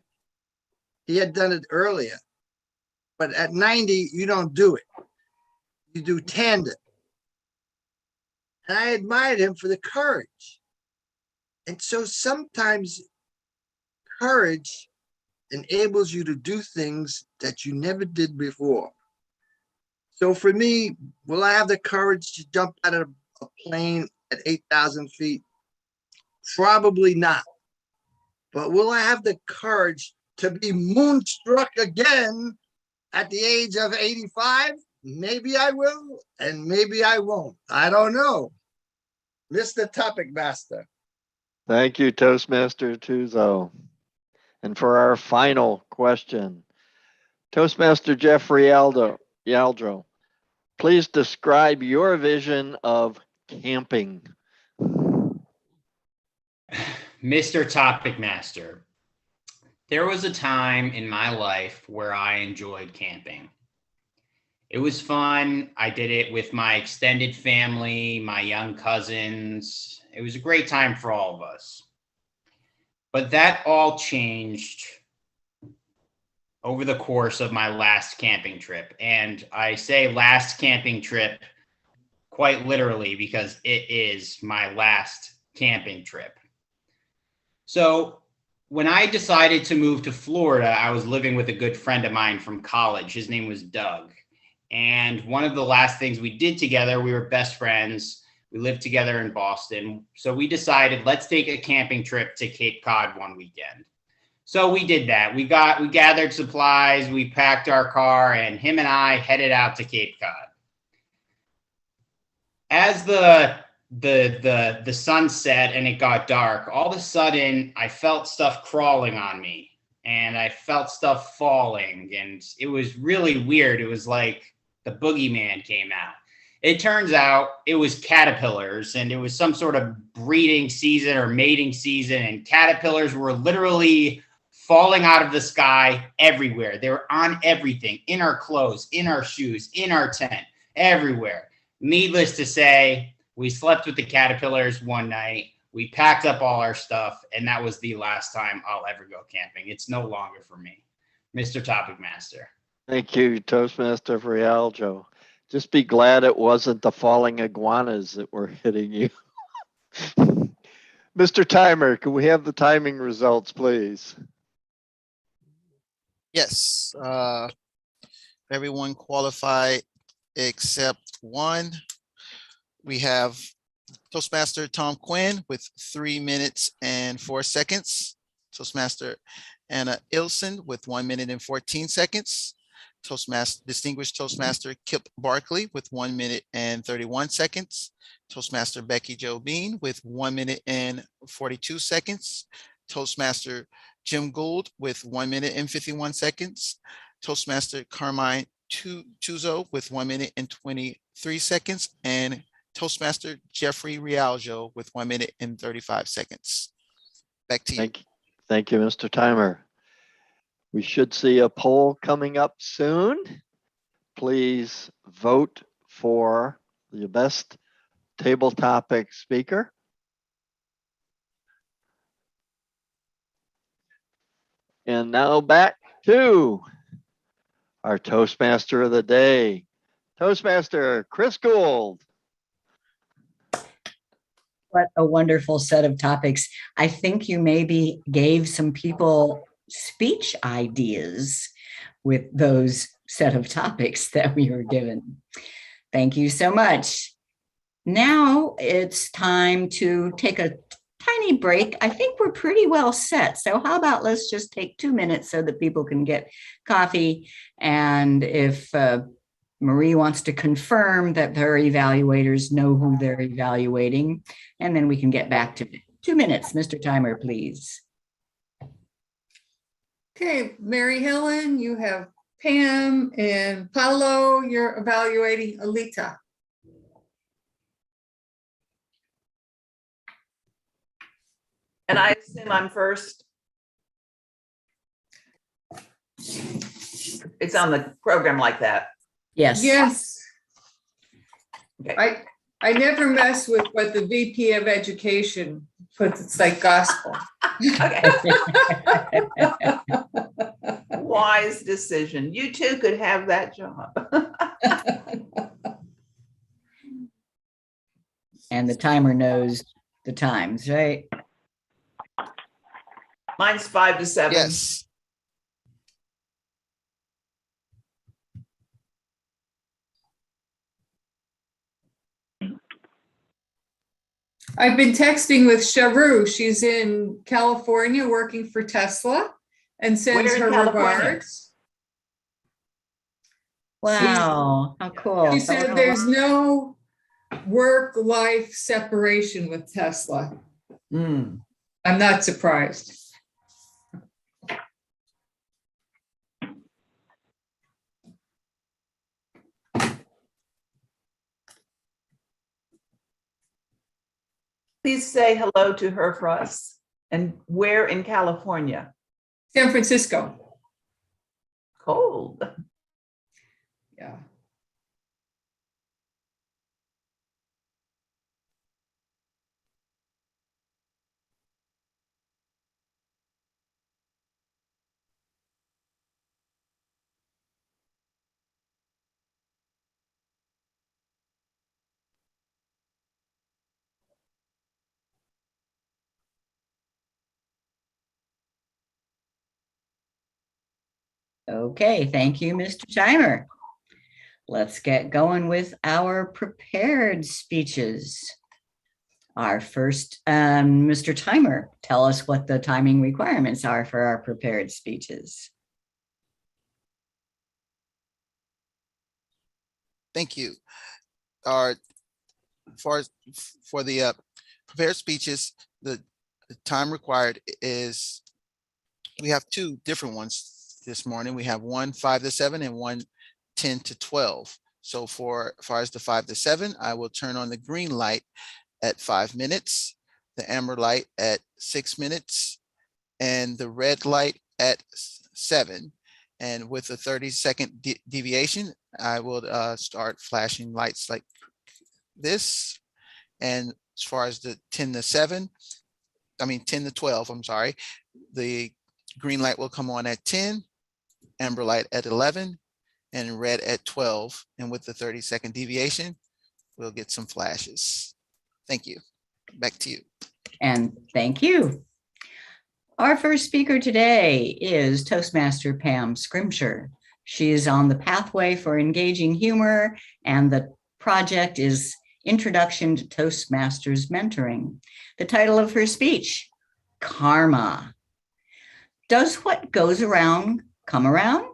He had done it earlier, but at 90, you don't do it. You do tandem. And I admired him for the courage. And so sometimes courage enables you to do things that you never did before. So for me, will I have the courage to jump out of a plane at 8,000 feet? Probably not. But will I have the courage to be moonstruck again at the age of 85? Maybe I will, and maybe I won't. I don't know. Mr. Topic Master. Thank you, Toastmaster Tuzo. And for our final question, Toastmaster Jeffrey Yaldro, please describe your vision of camping. Mr. Topic Master, there was a time in my life where I enjoyed camping. It was fun. I did it with my extended family, my young cousins. It was a great time for all of us. But that all changed over the course of my last camping trip. And I say last camping trip quite literally because it is my last camping trip. So when I decided to move to Florida, I was living with a good friend of mine from college. His name was Doug. And one of the last things we did together, we were best friends. We lived together in Boston. So we decided, let's take a camping trip to Cape Cod one weekend. So we did that. We gathered supplies, we packed our car, and him and I headed out to Cape Cod. As the sun set and it got dark, all of a sudden I felt stuff crawling on me and I felt stuff falling, and it was really weird. It was like the boogeyman came out. It turns out it was caterpillars, and it was some sort of breeding season or mating season, and caterpillars were literally falling out of the sky everywhere. They were on everything, in our clothes, in our shoes, in our tent, everywhere. Needless to say, we slept with the caterpillars one night. We packed up all our stuff, and that was the last time I'll ever go camping. It's no longer for me. Mr. Topic Master. Thank you, Toastmaster Rialjo. Just be glad it wasn't the falling iguanas that were hitting you. Mr. Timer, can we have the timing results, please? Yes, everyone qualified except one. We have Toastmaster Tom Quinn with 3 minutes and 4 seconds. Toastmaster Anna Ilson with 1 minute and 14 seconds. Distinguished Toastmaster Kip Barkley with 1 minute and 31 seconds. Toastmaster Becky Jo Bean with 1 minute and 42 seconds. Toastmaster Jim Gould with 1 minute and 51 seconds. Toastmaster Carmine Tuzo with 1 minute and 23 seconds. And Toastmaster Jeffrey Rialjo with 1 minute and 35 seconds. Back to you. Thank you, Mr. Timer. We should see a poll coming up soon. Please vote for the best table topic speaker. And now back to our Toastmaster of the day, Toastmaster Chris Gould. What a wonderful set of topics. I think you maybe gave some people speech ideas with those set of topics that we were given. Thank you so much. Now it's time to take a tiny break. I think we're pretty well set. So how about let's just take 2 minutes so that people can get coffee. And if Marie wants to confirm that their evaluators know who they're evaluating, and then we can get back to it. 2 minutes, Mr. Timer, please. Okay, Mary Helen, you have Pam, and Paulo, you're evaluating Alita. And I assume I'm first. It's on the program like that. Yes. Yes. Okay. I never mess with what the VP of Education puts. It's like gospel. Okay. Wise decision. You too could have that job. And the timer knows the times, right? Mine's 5 to 7. Yes. I've been texting with Sharu. She's in California working for Tesla. and sends Where in her California? regards. Wow, how cool. She said there's no work-life separation with Tesla. Mm. I'm not surprised. Please say hello to her for us. And where in California? San Francisco. Cold. Yeah. Okay, thank you, Mr. Timer. Let's get going with our prepared speeches. Our first, Mr. Timer, tell us what the timing requirements are for our prepared speeches. Thank you. For the prepared speeches, the time required is, we have two different ones this morning. We have one 5 to 7 and one 10 to 12. So for as far as the 5 to 7, I will turn on the green light at 5 minutes, the amber light at 6 minutes, and the red light at 7. And with a 30-second deviation, I will start flashing lights like this. And as far as the 10 to 12, I'm sorry, the green light will come on at 10, amber light at 11, and red at 12. And with the 30-second deviation, we'll get some flashes. Thank you. Back to you. And thank you. Our first speaker today is Toastmaster Pam Scrimshire. She is on the pathway for engaging humor, and the project is Introduction to Toastmasters Mentoring. The title of her speech, Karma. Does what goes around come around?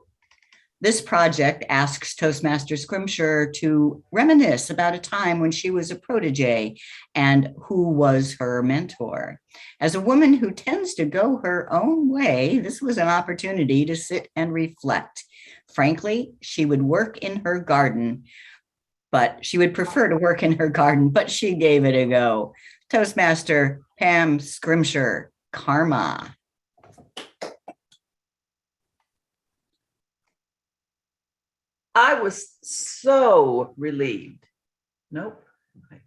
This project asks Toastmaster Scrimshire to reminisce about a time when she was a protege and who was her mentor. As a woman who tends to go her own way, this was an opportunity to sit and reflect. Frankly, she would work in her garden, but she would prefer to work in her garden, but she gave it a go. Toastmaster Pam Scrimshire, Karma. I was so relieved. Nope. Okay.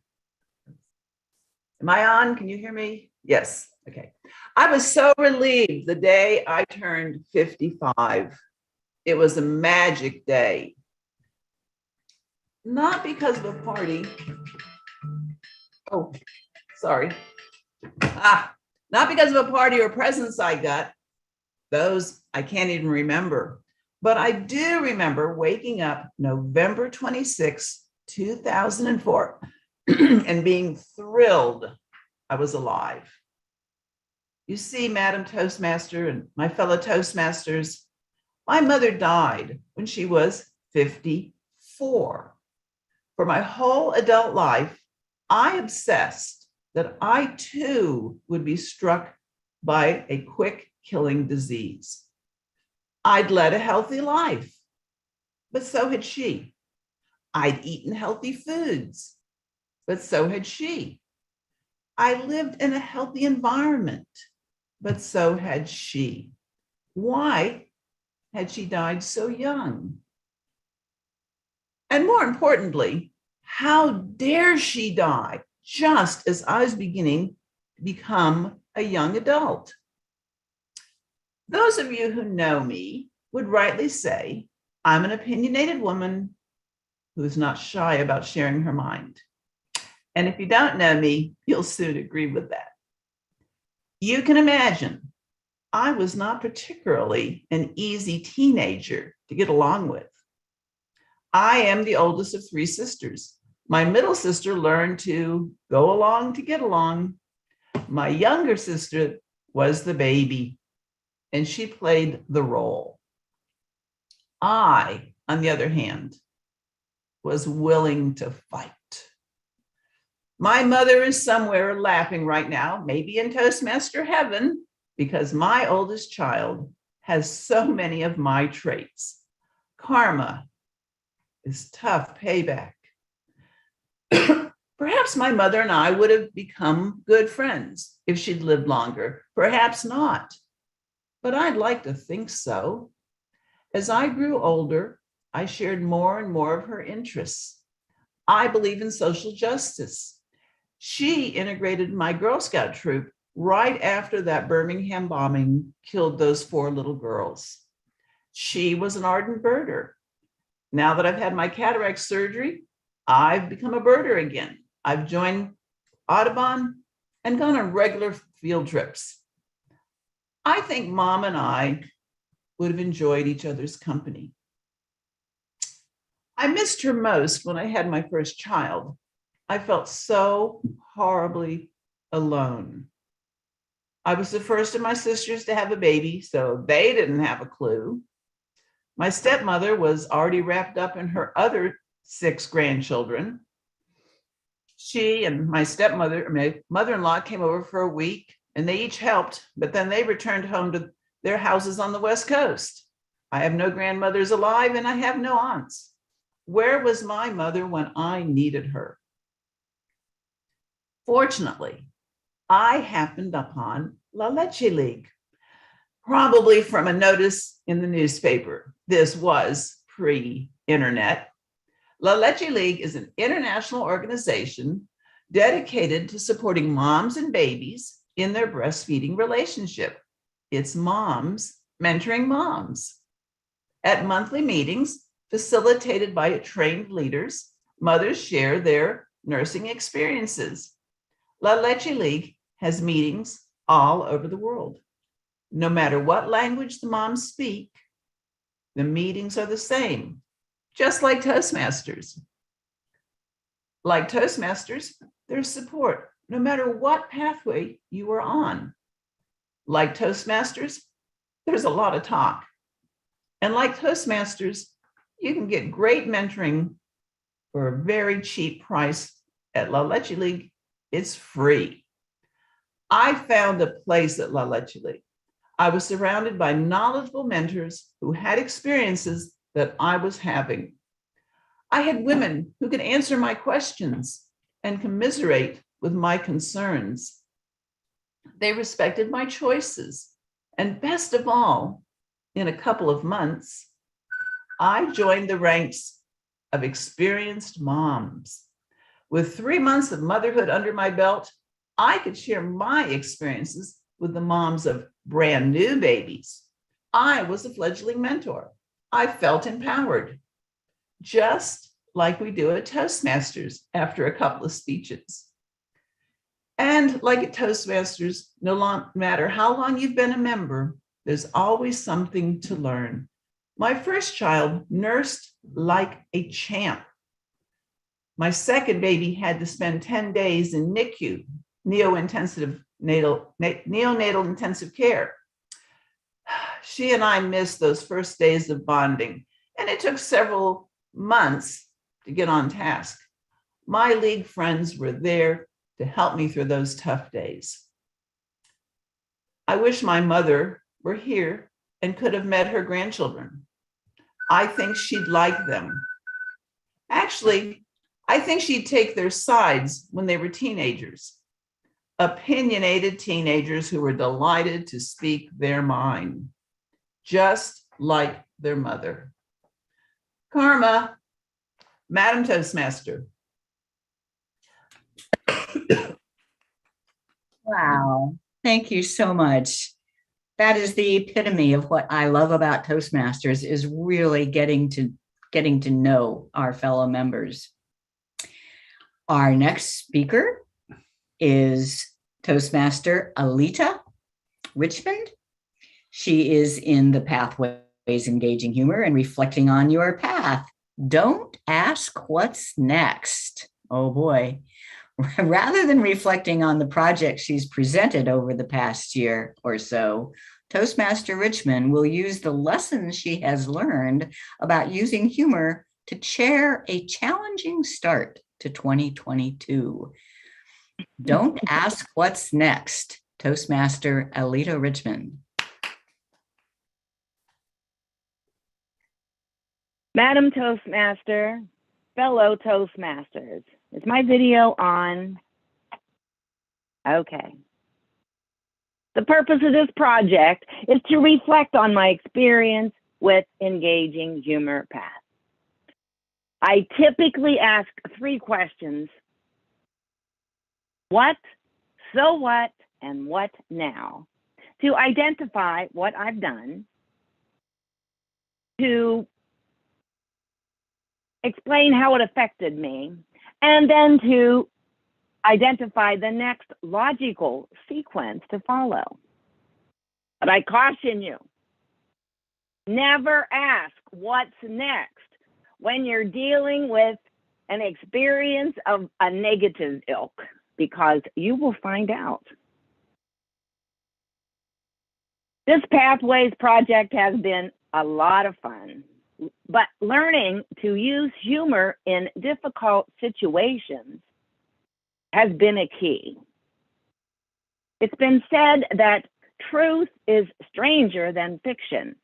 Am I on? Can you hear me? Yes. Okay. I was so relieved the day I turned 55. It was a magic day. Not because of a party. Oh, sorry. Not because of a party or presents I got. Those I can't even remember. But I do remember waking up November 26, 2004, and being thrilled I was alive. You see, Madam Toastmaster and my fellow Toastmasters, my mother died when she was 54. For my whole adult life, I obsessed that I too would be struck by a quick killing disease. I'd led a healthy life, but so had she. I'd eaten healthy foods, but so had she. I lived in a healthy environment, but so had she. Why had she died so young? And more importantly, how dare she die just as I was beginning to become a young adult? Those of you who know me would rightly say I'm an opinionated woman who is not shy about sharing her mind. And if you don't know me, you'll soon agree with that. You can imagine I was not particularly an easy teenager to get along with. I am the oldest of 3 sisters. My middle sister learned to go along to get along. My younger sister was the baby. and she played the role. I, on the other hand, was willing to fight. My mother is somewhere laughing right now, maybe in Toastmaster heaven, because my oldest child has so many of my traits. Karma is tough payback. Perhaps my mother and I would have become good friends if she'd lived longer. Perhaps not, but I'd like to think so. As I grew older, I shared more and more of her interests. I believe in social justice. She integrated my Girl Scout troop right after that Birmingham bombing killed those 4 little girls. She was an ardent birder. Now that I've had my cataract surgery, I've become a birder again. I've joined Audubon and gone on regular field trips. I think Mom and I would have enjoyed each other's company. I missed her most when I had my first child. I felt so horribly alone. I was the first of my sisters to have a baby, so they didn't have a clue. My stepmother was already wrapped up in her other 6 grandchildren. She and my mother-in-law came over for a week, and they each helped, but then they returned home to their houses on the West Coast. I have no grandmothers alive, and I have no aunts. Where was my mother when I needed her? Fortunately, I happened upon La Leche League, probably from a notice in the newspaper. This was pre-internet. La Leche League is an international organization dedicated to supporting moms and babies in their breastfeeding relationship. It's moms mentoring moms. At monthly meetings, facilitated by trained leaders, mothers share their nursing experiences. La Leche League has meetings all over the world. No matter what language the moms speak, the meetings are the same, just like Toastmasters. Like Toastmasters, there's support no matter what pathway you are on. Like Toastmasters, there's a lot of talk. And like Toastmasters, you can get great mentoring for a very cheap price at La Leche League. It's free. I found a place at La Leche League. I was surrounded by knowledgeable mentors who had experiences that I was having. I had women who could answer my questions and commiserate with my concerns. They respected my choices. And best of all, in a couple of months, I joined the ranks of experienced moms. With 3 months of motherhood under my belt, I could share my experiences with the moms of brand new babies. I was a fledgling mentor. I felt empowered, just like we do at Toastmasters after a couple of speeches. And like at Toastmasters, no matter how long you've been a member, there's always something to learn. My first child nursed like a champ. My second baby had to spend 10 days in NICU, neonatal intensive care. She and I missed those first days of bonding, and it took several months to get on task. My league friends were there to help me through those tough days. I wish my mother were here and could have met her grandchildren. I think she'd like them. Actually, I think she'd take their sides when they were teenagers. Opinionated teenagers who were delighted to speak their mind, just like their mother. Karma, Madam Toastmaster. Wow, thank you so much. That is the epitome of what I love about Toastmasters, is really getting to know our fellow members. Our next speaker is Toastmaster Alita Richmond. She is in the Pathways Engaging Humor and Reflecting on Your Path. Don't ask what's next. Oh boy. Rather than reflecting on the project she's presented over the past year or so, Toastmaster Richmond will use the lessons she has learned about using humor to chair a challenging start to 2022. Don't ask what's next. Toastmaster Alita Richmond. Madam Toastmaster, fellow Toastmasters, is my video on? Okay. The purpose of this project is to reflect on my experience with engaging humor path. I typically ask 3 questions: what, so what, and what now, to identify what I've done, to explain how it affected me, and then to identify the next logical sequence to follow. But I caution you, never ask what's next when you're dealing with an experience of a negative ilk, because you will find out. This Pathways project has been a lot of fun, but learning to use humor in difficult situations has been a key. It's been said that truth is stranger than fiction.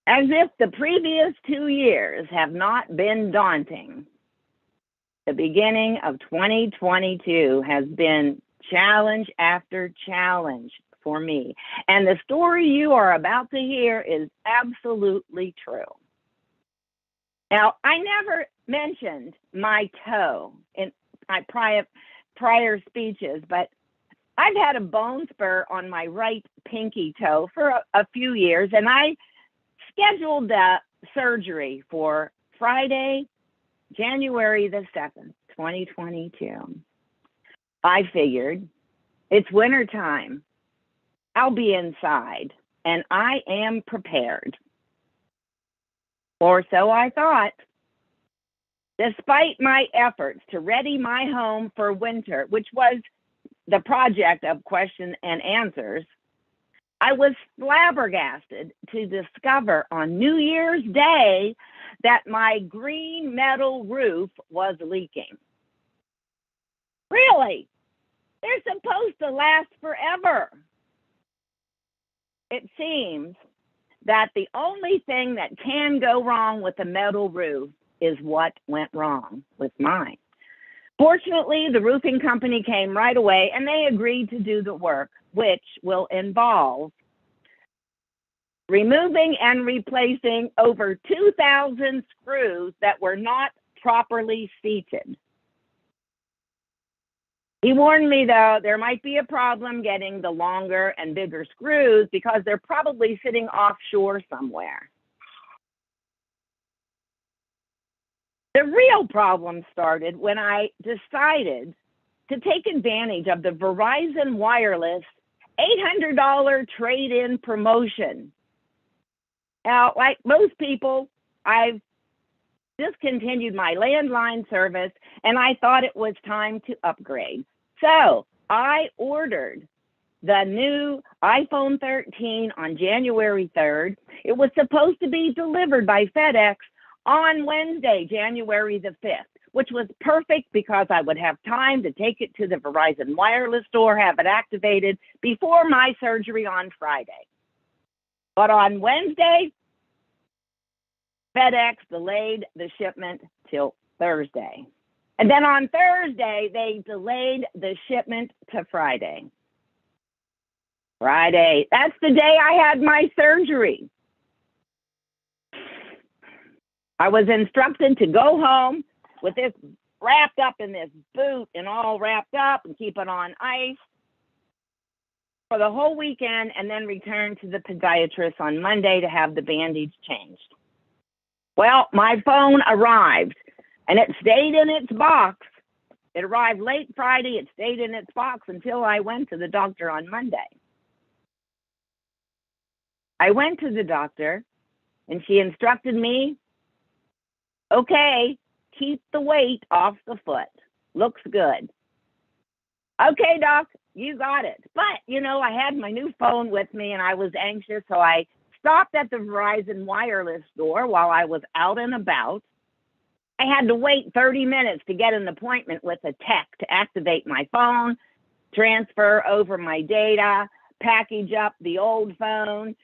As if the previous 2 years have not been daunting, the beginning of 2022 has been challenge after challenge for me. And the story you are about to hear is absolutely true. Now, I never mentioned my toe in my prior speeches, but I've had a bone spur on my right pinky toe for a few years, and I scheduled the surgery for Friday, January the 7th, 2022. I figured it's wintertime. I'll be inside, and I am prepared. Or so I thought. Despite my efforts to ready my home for winter, which was the project of question and answers, I was flabbergasted to discover on New Year's Day that my green metal roof was leaking. Really? They're supposed to last forever. It seems that the only thing that can go wrong with a metal roof is what went wrong with mine. Fortunately, the roofing company came right away and they agreed to do the work, which will involve removing and replacing over 2,000 screws that were not properly seated. He warned me, though, there might be a problem getting the longer and bigger screws because they're probably sitting offshore somewhere. The real problem started when I decided to take advantage of the Verizon Wireless $800 trade-in promotion. Now, like most people, I've discontinued my landline service and I thought it was time to upgrade. So I ordered the new iPhone 13 on January 3rd. It was supposed to be delivered by FedEx on Wednesday, January the 5th, which was perfect because I would have time to take it to the Verizon Wireless store, have it activated before my surgery on Friday. But on Wednesday, FedEx delayed the shipment till Thursday. And then on Thursday, they delayed the shipment to Friday. Friday, that's the day I had my surgery. I was instructed to go home with this wrapped up in this boot and all wrapped up and keep it on ice for the whole weekend and then return to the podiatrist on Monday to have the bandage changed. Well, my phone arrived and it stayed in its box. It arrived late Friday. It stayed in its box until I went to the doctor on Monday. I went to the doctor and she instructed me, okay, keep the weight off the foot. Looks good. Okay, doc, You got it. But, you know, I had my new phone with me and I was anxious. So I stopped at the Verizon wireless store while I was out and about. I had to wait 30 minutes to get an appointment with a tech to activate my phone, transfer over my data, package up the old phone,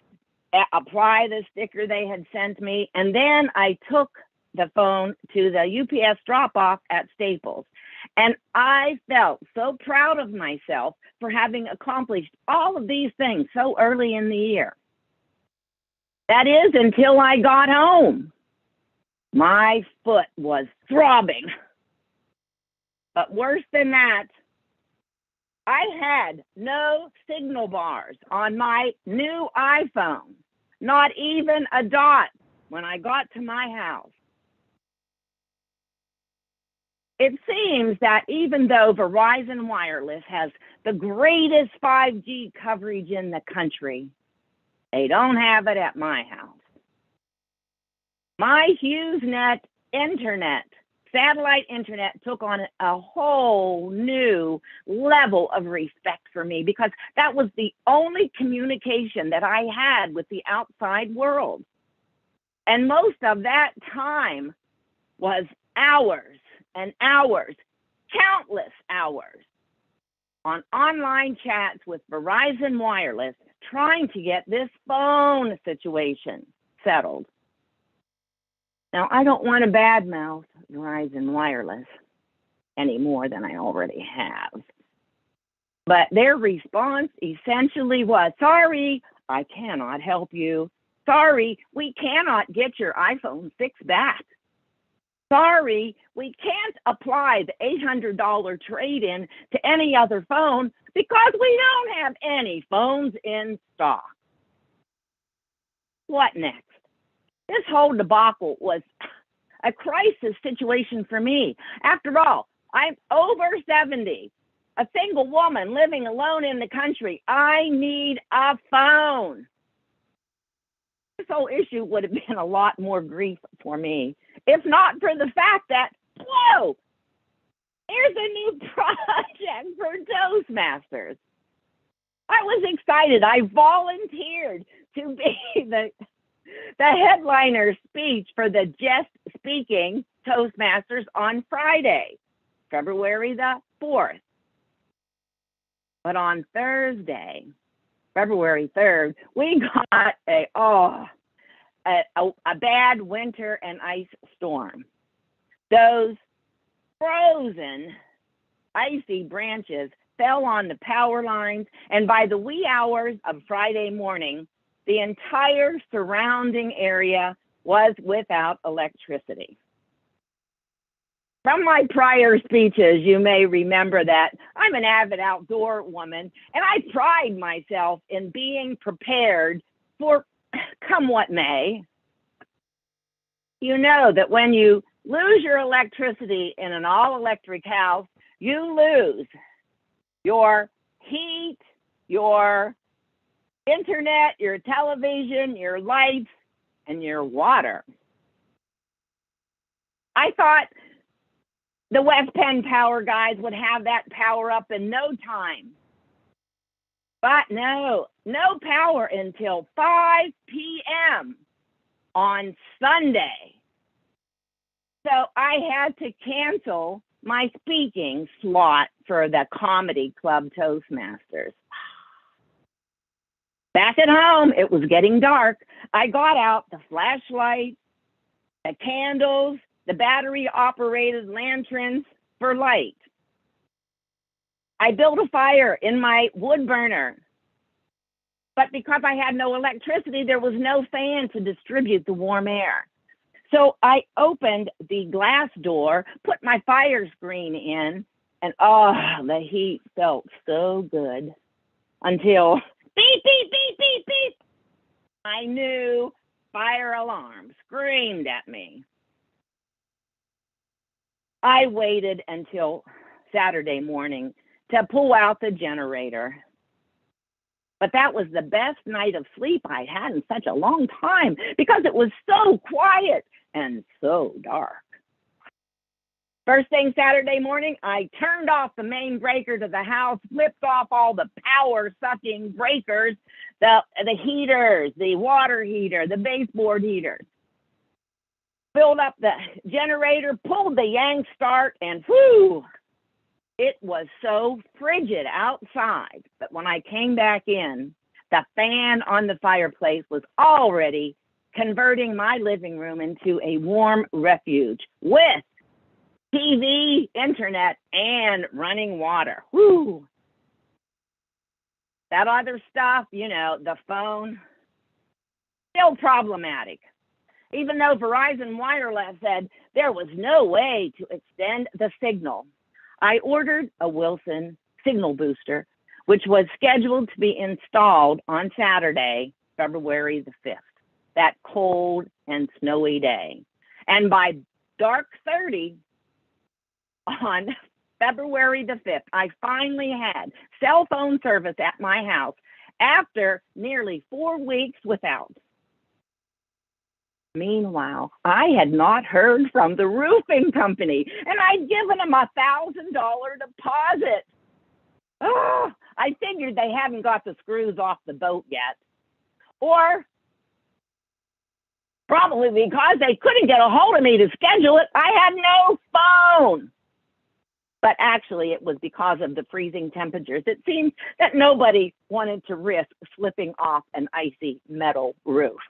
apply the sticker they had sent me. And then I took the phone to the UPS drop-off at Staples. And I felt so proud of myself for having accomplished all of these things so early in the year. That is, until I got home. My foot was throbbing. But worse than that, I had no signal bars on my new iPhone, not even a dot when I got to my house. It seems that even though Verizon Wireless has the greatest 5G coverage in the country, they don't have it at my house. My HughesNet internet, satellite internet, took on a whole new level of respect for me because that was the only communication that I had with the outside world. And most of that time was hours and hours, countless hours, on online chats with Verizon Wireless trying to get this phone situation settled. Now, I don't want to badmouth Verizon Wireless any more than I already have. But their response essentially was, sorry, I cannot help you. Sorry, we cannot get your iPhone 6 back. Sorry, we can't apply the $800 trade-in to any other phone because we don't have any phones in stock. What next? This whole debacle was a crisis situation for me. After all, I'm over 70, a single woman living alone in the country. I need a phone. This whole issue would have been a lot more grief for me, if not for the fact that, whoa, here's a new project for Toastmasters. I was excited. I volunteered to be the headliner speech for the Just Speaking Toastmasters on Friday, February the 4th. But on Thursday, February 3rd, we got a bad winter and ice storm. Those frozen, icy branches fell on the power lines, and by the wee hours of Friday morning, the entire surrounding area was without electricity. From my prior speeches, you may remember that I'm an avid outdoor woman, and I pride myself in being prepared for come what may. You know that when you lose your electricity in an all-electric house, you lose your heat, your internet, your television, your lights, and your water. I thought the West Penn Power guys would have that power up in no time. But no power until 5 p.m. on Sunday. So I had to cancel my speaking slot for the Comedy Club Toastmasters. Back at home, it was getting dark. I got out the flashlight, the candles, the battery-operated lanterns for light. I built a fire in my wood burner. But because I had no electricity, there was no fan to distribute the warm air. So I opened the glass door, put my fire screen in, and the heat felt so good until beep, beep, beep, beep, beep. My new fire alarm screamed at me. I waited until Saturday morning to pull out the generator. But that was the best night of sleep I'd had in such a long time because it was so quiet and so dark. First thing Saturday morning, I turned off the main breaker to the house, flipped off all the power sucking breakers, the heaters, the water heater, the baseboard heaters. Filled up the generator, pulled the yank start, and whew, it was so frigid outside. But when I came back in, the fan on the fireplace was already converting my living room into a warm refuge with TV, internet, and running water. Whew. That other stuff, you know, the phone, still problematic. Even though Verizon Wireless said there was no way to extend the signal, I ordered a Wilson signal booster, which was scheduled to be installed on Saturday, February the 5th, that cold and snowy day. And by dark 30 on February the 5th, I finally had cell phone service at my house after nearly 4 weeks without. Meanwhile, I had not heard from the roofing company, and I'd given them $1,000 deposit. Oh, I figured they hadn't got the screws off the boat yet. Or probably because they couldn't get a hold of me to schedule it, I had no phone. But actually, it was because of the freezing temperatures. It seemed that nobody wanted to risk slipping off an icy metal roof.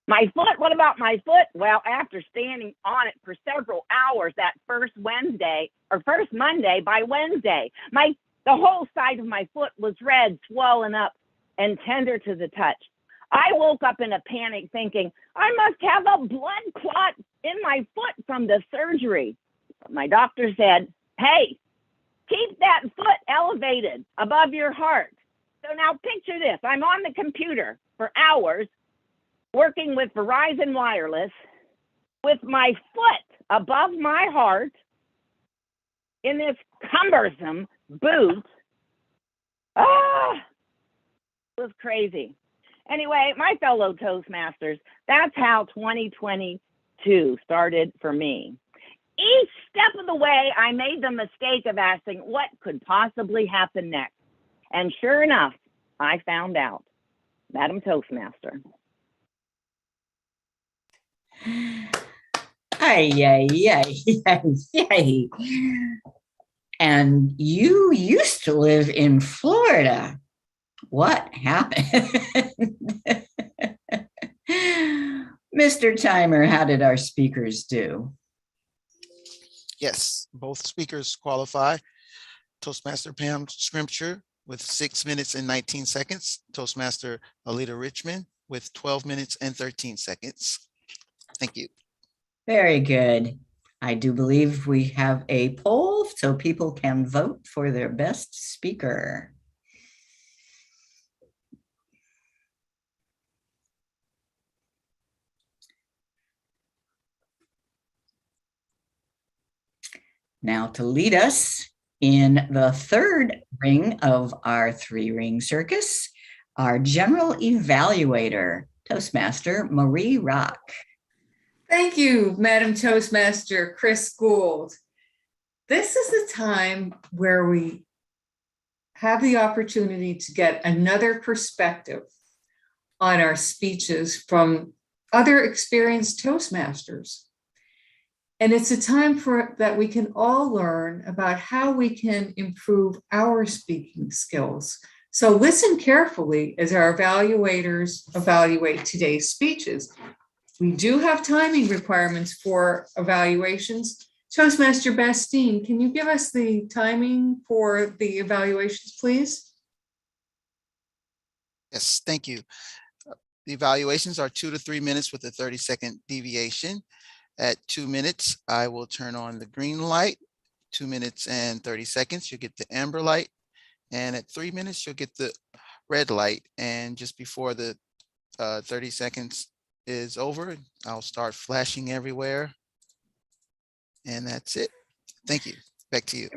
My foot, what about my foot? Well, after standing on it for several hours that first Monday, by Wednesday, the whole side of my foot was red, swollen up, and tender to the touch. I woke up in a panic thinking, I must have a blood clot in my foot from the surgery. My doctor said, hey, keep that foot elevated above your heart. So now picture this. I'm on the computer for hours working with Verizon Wireless with my foot above my heart in this cumbersome boot. It was crazy. Anyway, my fellow Toastmasters, that's how 2022 started for me. Each step of the way, I made the mistake of asking what could possibly happen next. And sure enough, I found out. Madam Toastmaster. Ay, ay, ay, ay, ay. And you used to live in Florida. What happened? Mr. Timer, how did our speakers do? Yes, both speakers qualify. Toastmaster Pam Scrimshire with 6 minutes and 19 seconds. Toastmaster Alita Richmond with 12 minutes and 13 seconds. Thank you. Very good. I do believe we have a poll so people can vote for their best speaker. Now to lead us in the third ring of our 3-ring circus, our general evaluator, Toastmaster Marie Rock. Thank you, Madam Toastmaster Chris Gould. This is the time where we have the opportunity to get another perspective on our speeches from other experienced Toastmasters. And it's a time that we can all learn about how we can improve our speaking skills. So listen carefully as our evaluators evaluate today's speeches. We do have timing requirements for evaluations. Toastmaster Bastine, can you give us the timing for the evaluations, please? Yes, thank you. The evaluations are 2 to 3 minutes with a 30-second deviation. At 2 minutes, I will turn on the green light. 2 minutes and 30 seconds, you'll get the amber light. And at 3 minutes, you'll get the red light. And just before the 30 seconds is over, I'll start flashing everywhere. And that's it. Thank you. Back to you.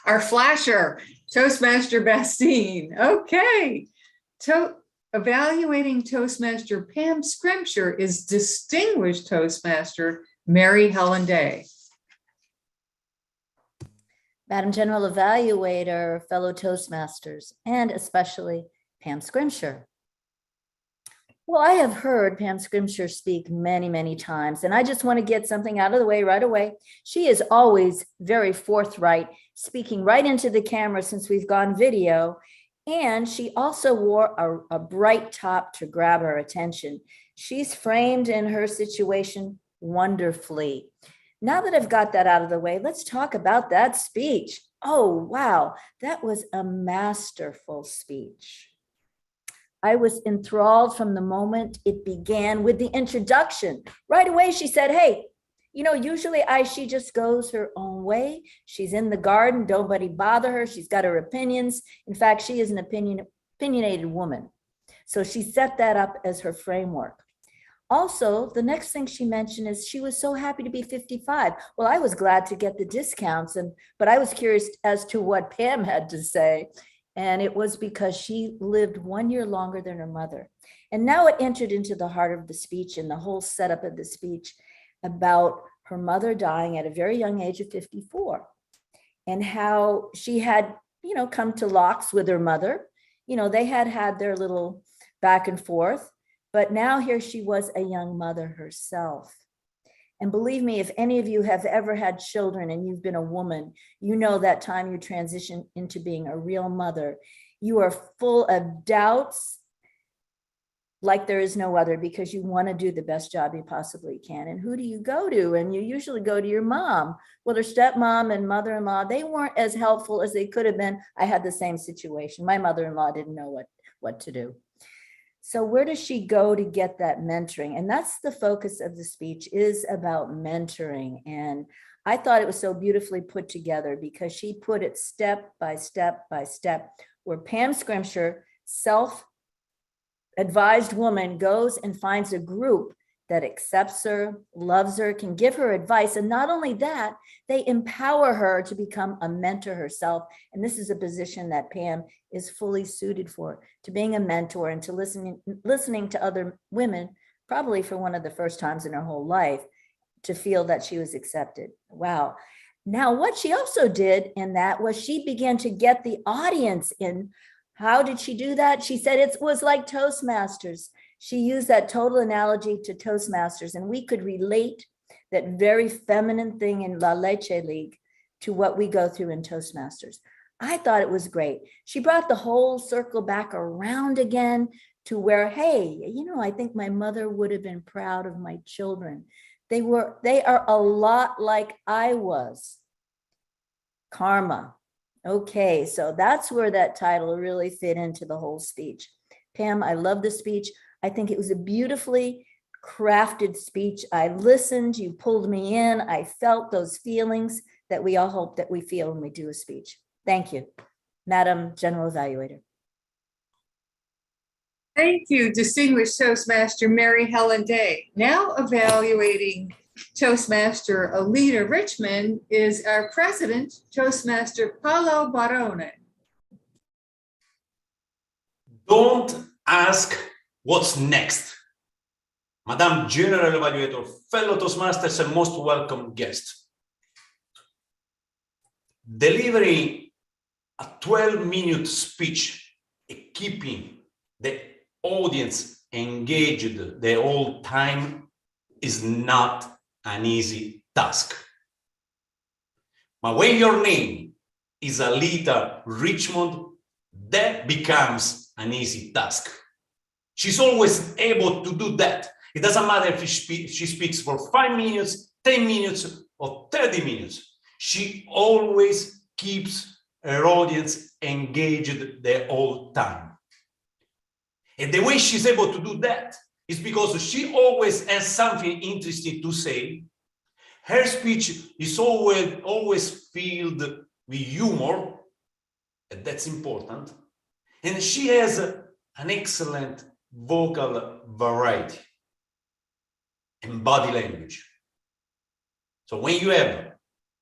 Our flasher, Toastmaster Bastine. Okay. Evaluating Toastmaster Pam Scrimshire is Distinguished Toastmaster Mary Helen Day. Madam General Evaluator, fellow Toastmasters, and especially Pam Scrimshire. Well, I have heard Pam Scrimshire speak many, many times, and I just want to get something out of the way right away. She is always very forthright, speaking right into the camera since we've gone video, and she also wore a bright top to grab our attention. She's framed in her situation wonderfully. Now that I've got that out of the way, let's talk about that speech. Oh, wow, that was a masterful speech. I was enthralled from the moment it began with the introduction. Right away, she said, hey, you know, usually she just goes her own way. She's in the garden, nobody bother her. She's got her opinions. In fact, she is an opinionated woman. So she set that up as her framework. Also, the next thing she mentioned is she was so happy to be 55. Well, I was glad to get the discounts, but I was curious as to what Pam had to say. And it was because she lived 1 year longer than her mother. And now it entered into the heart of the speech and the whole setup of the speech about her mother dying at a very young age of 54 and how she had, you know, come to locks with her mother. You know, they had their little back and forth. But now here she was, a young mother herself. And believe me, if any of you have ever had children and you've been a woman, you know that time you transition into being a real mother, you are full of doubts like there is no other, because you want to do the best job you possibly can. And who do you go to? And you usually go to your mom. Well, her stepmom and mother-in-law, they weren't as helpful as they could have been. I had the same situation. My mother-in-law didn't know what to do. So where does she go to get that mentoring? And that's the focus of the speech, is about mentoring. And I thought it was so beautifully put together because she put it step by step by step, where Pam Scrimshire, self-advised woman, goes and finds a group that accepts her, loves her, can give her advice. And not only that, they empower her to become a mentor herself. And this is a position that Pam is fully suited for, to being a mentor and to listening to other women, probably for one of the first times in her whole life, to feel that she was accepted. Wow. Now, what she also did in that was she began to get the audience in. How did she do that? She said it was like Toastmasters. She used that total analogy to Toastmasters, and we could relate that very feminine thing in La Leche League to what we go through in Toastmasters. I thought it was great. She brought the whole circle back around again to where, hey, you know, I think my mother would have been proud of my children. They are a lot like I was. Karma. Okay, so that's where that title really fit into the whole speech. Pam, I love the speech. I think it was a beautifully crafted speech. I listened, you pulled me in. I felt those feelings that we all hope that we feel when we do a speech. Thank you, Madam General Evaluator. Thank you, distinguished Toastmaster Mary Helen Day. Now evaluating Toastmaster Alita Richmond is our president, Toastmaster Paolo Barone. Don't ask what's next. Madam General Evaluator, fellow Toastmasters, and most welcome guests. Delivering a 12-minute speech and keeping the audience engaged the whole time is not an easy task. But when your name is Alita Richmond, that becomes an easy task. She's always able to do that. It doesn't matter if she speaks for 5 minutes, 10 minutes, or 30 minutes. She always keeps her audience engaged the whole time. And the way she's able to do that is because she always has something interesting to say. Her speech is always filled with humor, and that's important. And she has an excellent vocal variety and body language. So when you have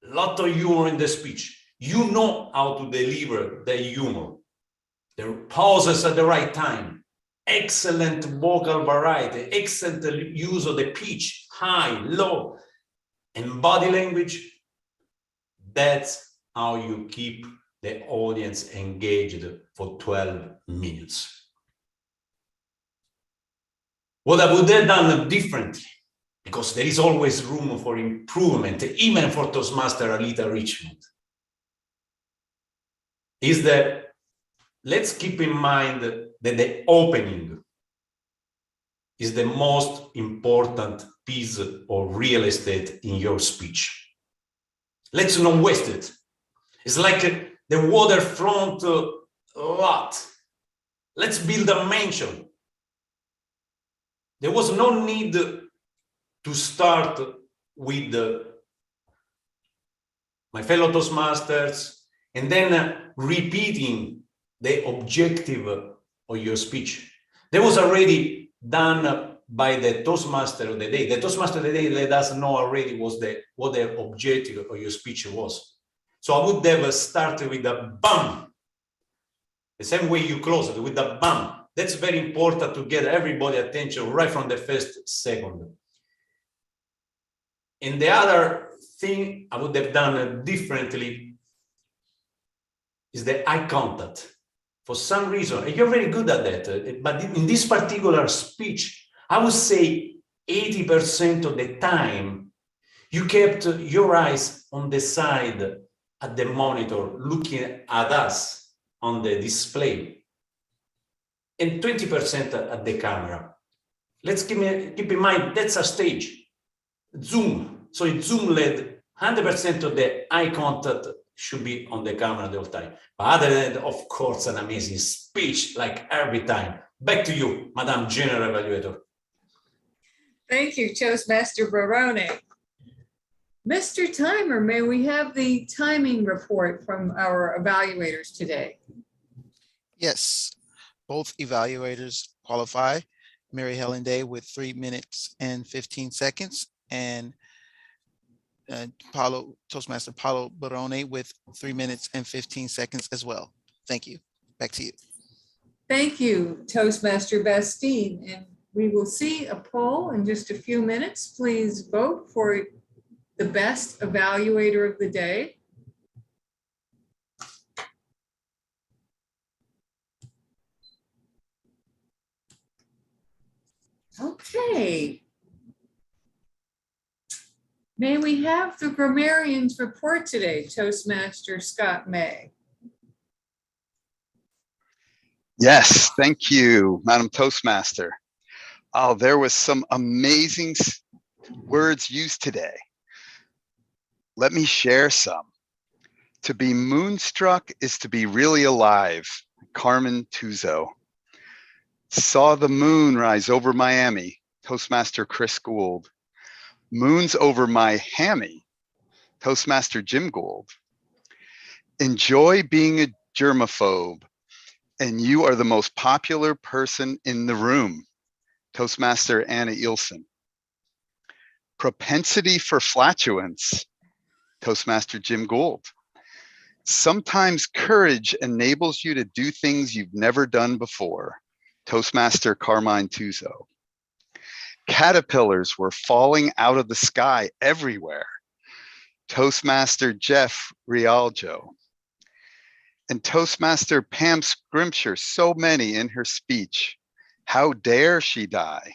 a lot of humor in the speech, you know how to deliver the humor. The pauses at the right time, excellent vocal variety, excellent use of the pitch, high, low. and body language, that's how you keep the audience engaged for 12 minutes. What I would have done differently, because there is always room for improvement, even for Toastmaster Alita Richmond, is that let's keep in mind that the opening is the most important piece of real estate in your speech. Let's not waste it. It's like the waterfront lot. Let's build a mansion. There was no need to start with my fellow Toastmasters and then repeating the objective of your speech. That was already done by the Toastmaster of the day. The Toastmaster of the day let us know already what the objective of your speech was. So I would have started with a bam, the same way you close it, with a bam. That's very important to get everybody's attention right from the first second. And the other thing I would have done differently is the eye contact. For some reason, and you're very good at that, but in this particular speech, I would say 80% of the time, you kept your eyes on the side at the monitor, looking at us on the display, and 20% at the camera. Let's keep in mind, that's a stage. Zoom. So in Zoom led 100% of the eye contact should be on the camera the whole time. But other than that, of course, an amazing speech, like every time. Back to you, Madam General Evaluator. Thank you, Toastmaster Barone. Mr. Timer, may we have the timing report from our evaluators today? Yes, both evaluators qualify. Mary Helen Day with 3 minutes and 15 seconds and Toastmaster Paulo Barone with 3 minutes and 15 seconds as well. Thank you. Back to you. Thank you, Toastmaster Bastine. And we will see a poll in just a few minutes. Please vote for the best evaluator of the day. Okay. May we have the grammarian's report today, Toastmaster Scott May? Yes, thank you, Madam Toastmaster. Oh, there was some amazing words used today. Let me share some. To be moonstruck is to be really alive. Carmen Tuzo. Saw the moon rise over Miami. Toastmaster Chris Gould. Moons over my hammy. Toastmaster Jim Gould. Enjoy being a germaphobe, and you are the most popular person in the room. Toastmaster Anna Ilsen. Propensity for flatulence. Toastmaster Jim Gould. Sometimes courage enables you to do things you've never done before. Toastmaster Carmine Tuzo. Caterpillars were falling out of the sky everywhere. Toastmaster Jeff Rialjo. And Toastmaster Pam Scrimshire, so many in her speech. How dare she die?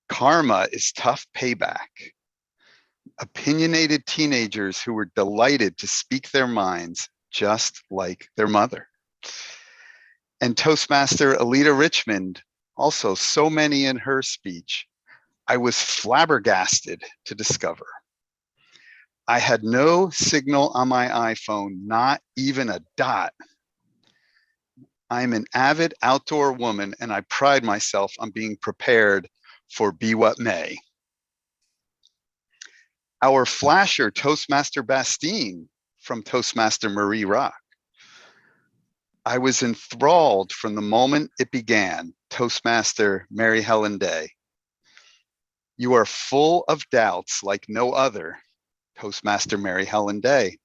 Karma is tough payback. Opinionated teenagers who were delighted to speak their minds just like their mother. And Toastmaster Alita Richmond, also so many in her speech. I was flabbergasted to discover. I had no signal on my iPhone, not even a dot. I'm an avid outdoor woman and I pride myself on being prepared for be what may. Our flasher, Toastmaster Bastine from Toastmaster Marie Rock. I was enthralled from the moment it began, Toastmaster Mary Helen Day. You are full of doubts like no other, Toastmaster Mary Helen Day.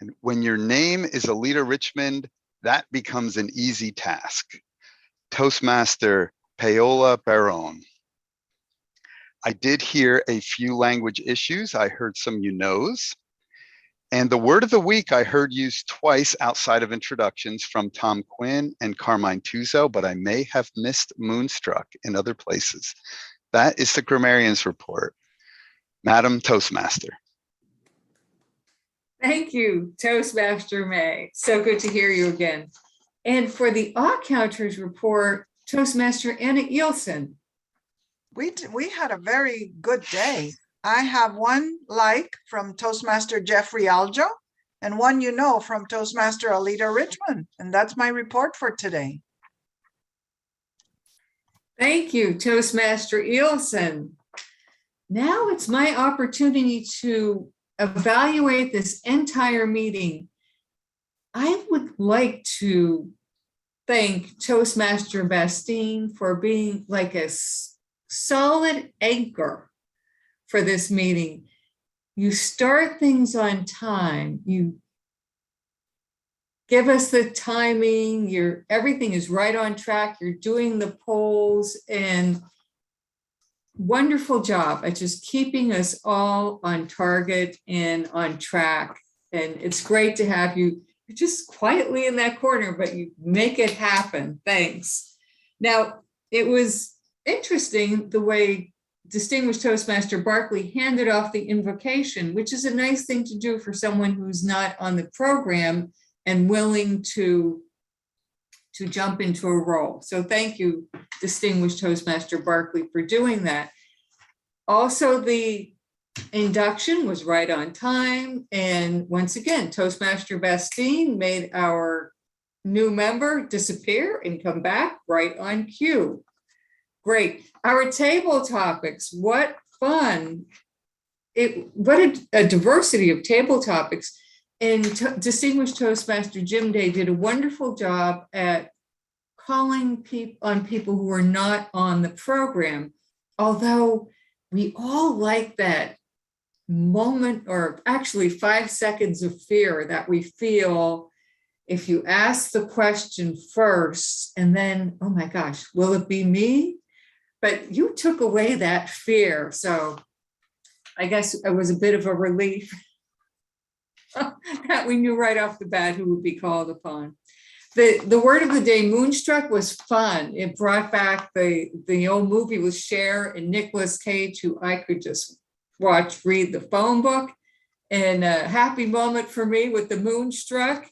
And when your name is Alita Richmond, that becomes an easy task. Toastmaster Paola Barone. I did hear a few language issues. I heard some you knows. And the word of the week I heard used twice outside of introductions from Tom Quinn and Carmine Tuzo, but I may have missed moonstruck in other places. That is the grammarian's report. Madam Toastmaster. Thank you, Toastmaster May. So good to hear you again. And for the All Counters report, Toastmaster Anna Eelson. We had a very good day. I have one like from Toastmaster Jeffrey Aljo and one from Toastmaster Alita Richmond. And that's my report for today. Thank you, Toastmaster Eelson. Now it's my opportunity to evaluate this entire meeting. I would like to thank Toastmaster Bastine for being like a solid anchor for this meeting. You start things on time. You give us the timing. Everything is right on track. You're doing the polls, and wonderful job at just keeping us all on target and on track. And it's great to have you. You're just quietly in that corner, but you make it happen. Thanks. Now, it was interesting the way Distinguished Toastmaster Barkley handed off the invocation, which is a nice thing to do for someone who's not on the program and willing to jump into a role. So thank you, Distinguished Toastmaster Barkley, for doing that. Also, the induction was right on time. And once again, Toastmaster Bastine made our new member disappear and come back right on cue. Great. Our table topics, what fun. What a diversity of table topics. And Distinguished Toastmaster Jim Day did a wonderful job at calling on people who are not on the program. Although we all like that moment, or actually 5 seconds of fear that we feel if you ask the question first and then, oh my gosh, will it be me? But you took away that fear. So I guess it was a bit of a relief that we knew right off the bat who would be called upon. The word of the day, moonstruck, was fun. It brought back the old movie with Cher and Nicolas Cage, who I could just read the phone book, and a happy moment for me with the moonstruck.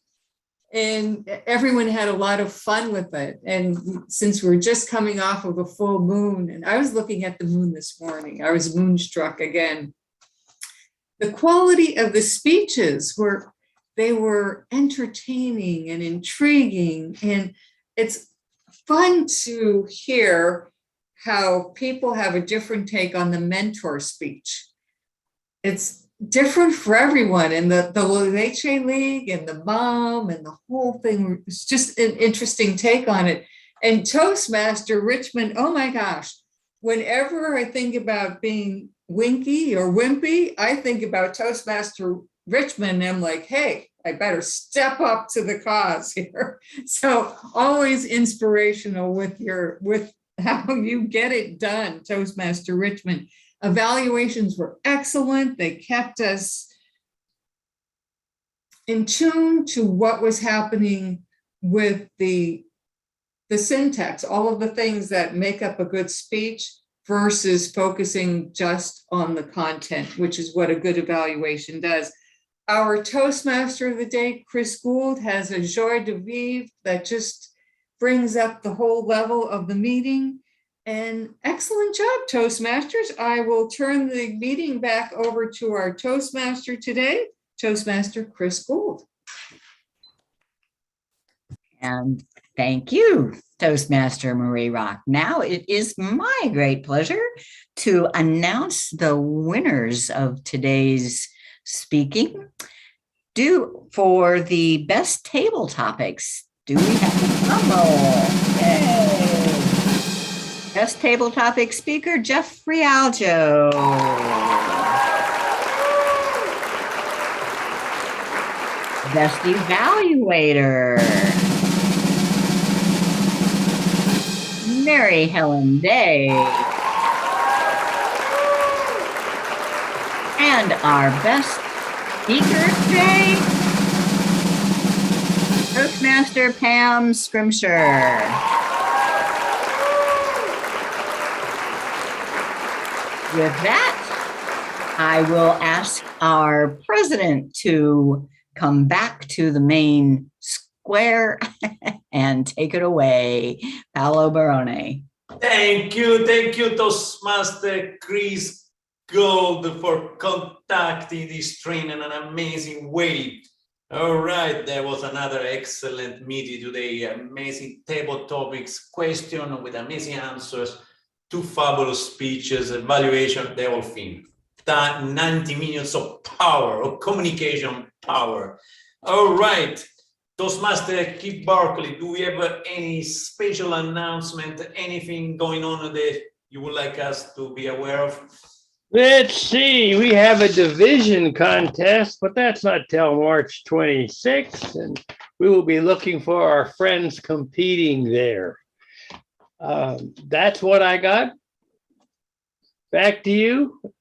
And everyone had a lot of fun with it. And since we're just coming off of a full moon, and I was looking at the moon this morning, I was moonstruck again. The quality of the speeches were entertaining and intriguing. And it's fun to hear how people have a different take on the mentor speech. It's different for everyone, and the Leche League and the mom and the whole thing. It's just an interesting take on it. And Toastmaster Richmond, oh my gosh, whenever I think about being winky or wimpy, I think about Toastmaster Richmond, and I'm like, hey, I better step up to the cause here. So always inspirational with how you get it done, Toastmaster Richmond. Evaluations were excellent. They kept us in tune to what was happening with the syntax, all of the things that make up a good speech versus focusing just on the content, which is what a good evaluation does. Our Toastmaster of the day, Chris Gould, has a joie de vivre that just brings up the whole level of the meeting. And excellent job, Toastmasters. I will turn the meeting back over to our Toastmaster today, Toastmaster Chris Gould. And thank you, Toastmaster Marie Rock. Now it is my great pleasure to announce the winners of today's speaking. For the best table topics, do we have a drum roll? Yay! Best table topic speaker, Jeffrey Aljo. Best evaluator, Mary Helen Day. And our best speaker today, Toastmaster Pam Scrimshire. With that, I will ask our president to come back to the main square and take it away. Paolo Barone. Thank you, Toastmaster Chris Gold, for contacting this train in an amazing way. All right, there was another excellent meeting today. Amazing table topics, question with amazing answers, two fabulous speeches, evaluation, the whole thing. That 90 minutes of power, of communication power. All right. Toastmaster Keith Barkley, do we have any special announcement, anything going on that you would like us to be aware of? Let's see, we have a division contest, but that's not till March 26th, and we will be looking for our friends competing there. That's what I got. Back to you.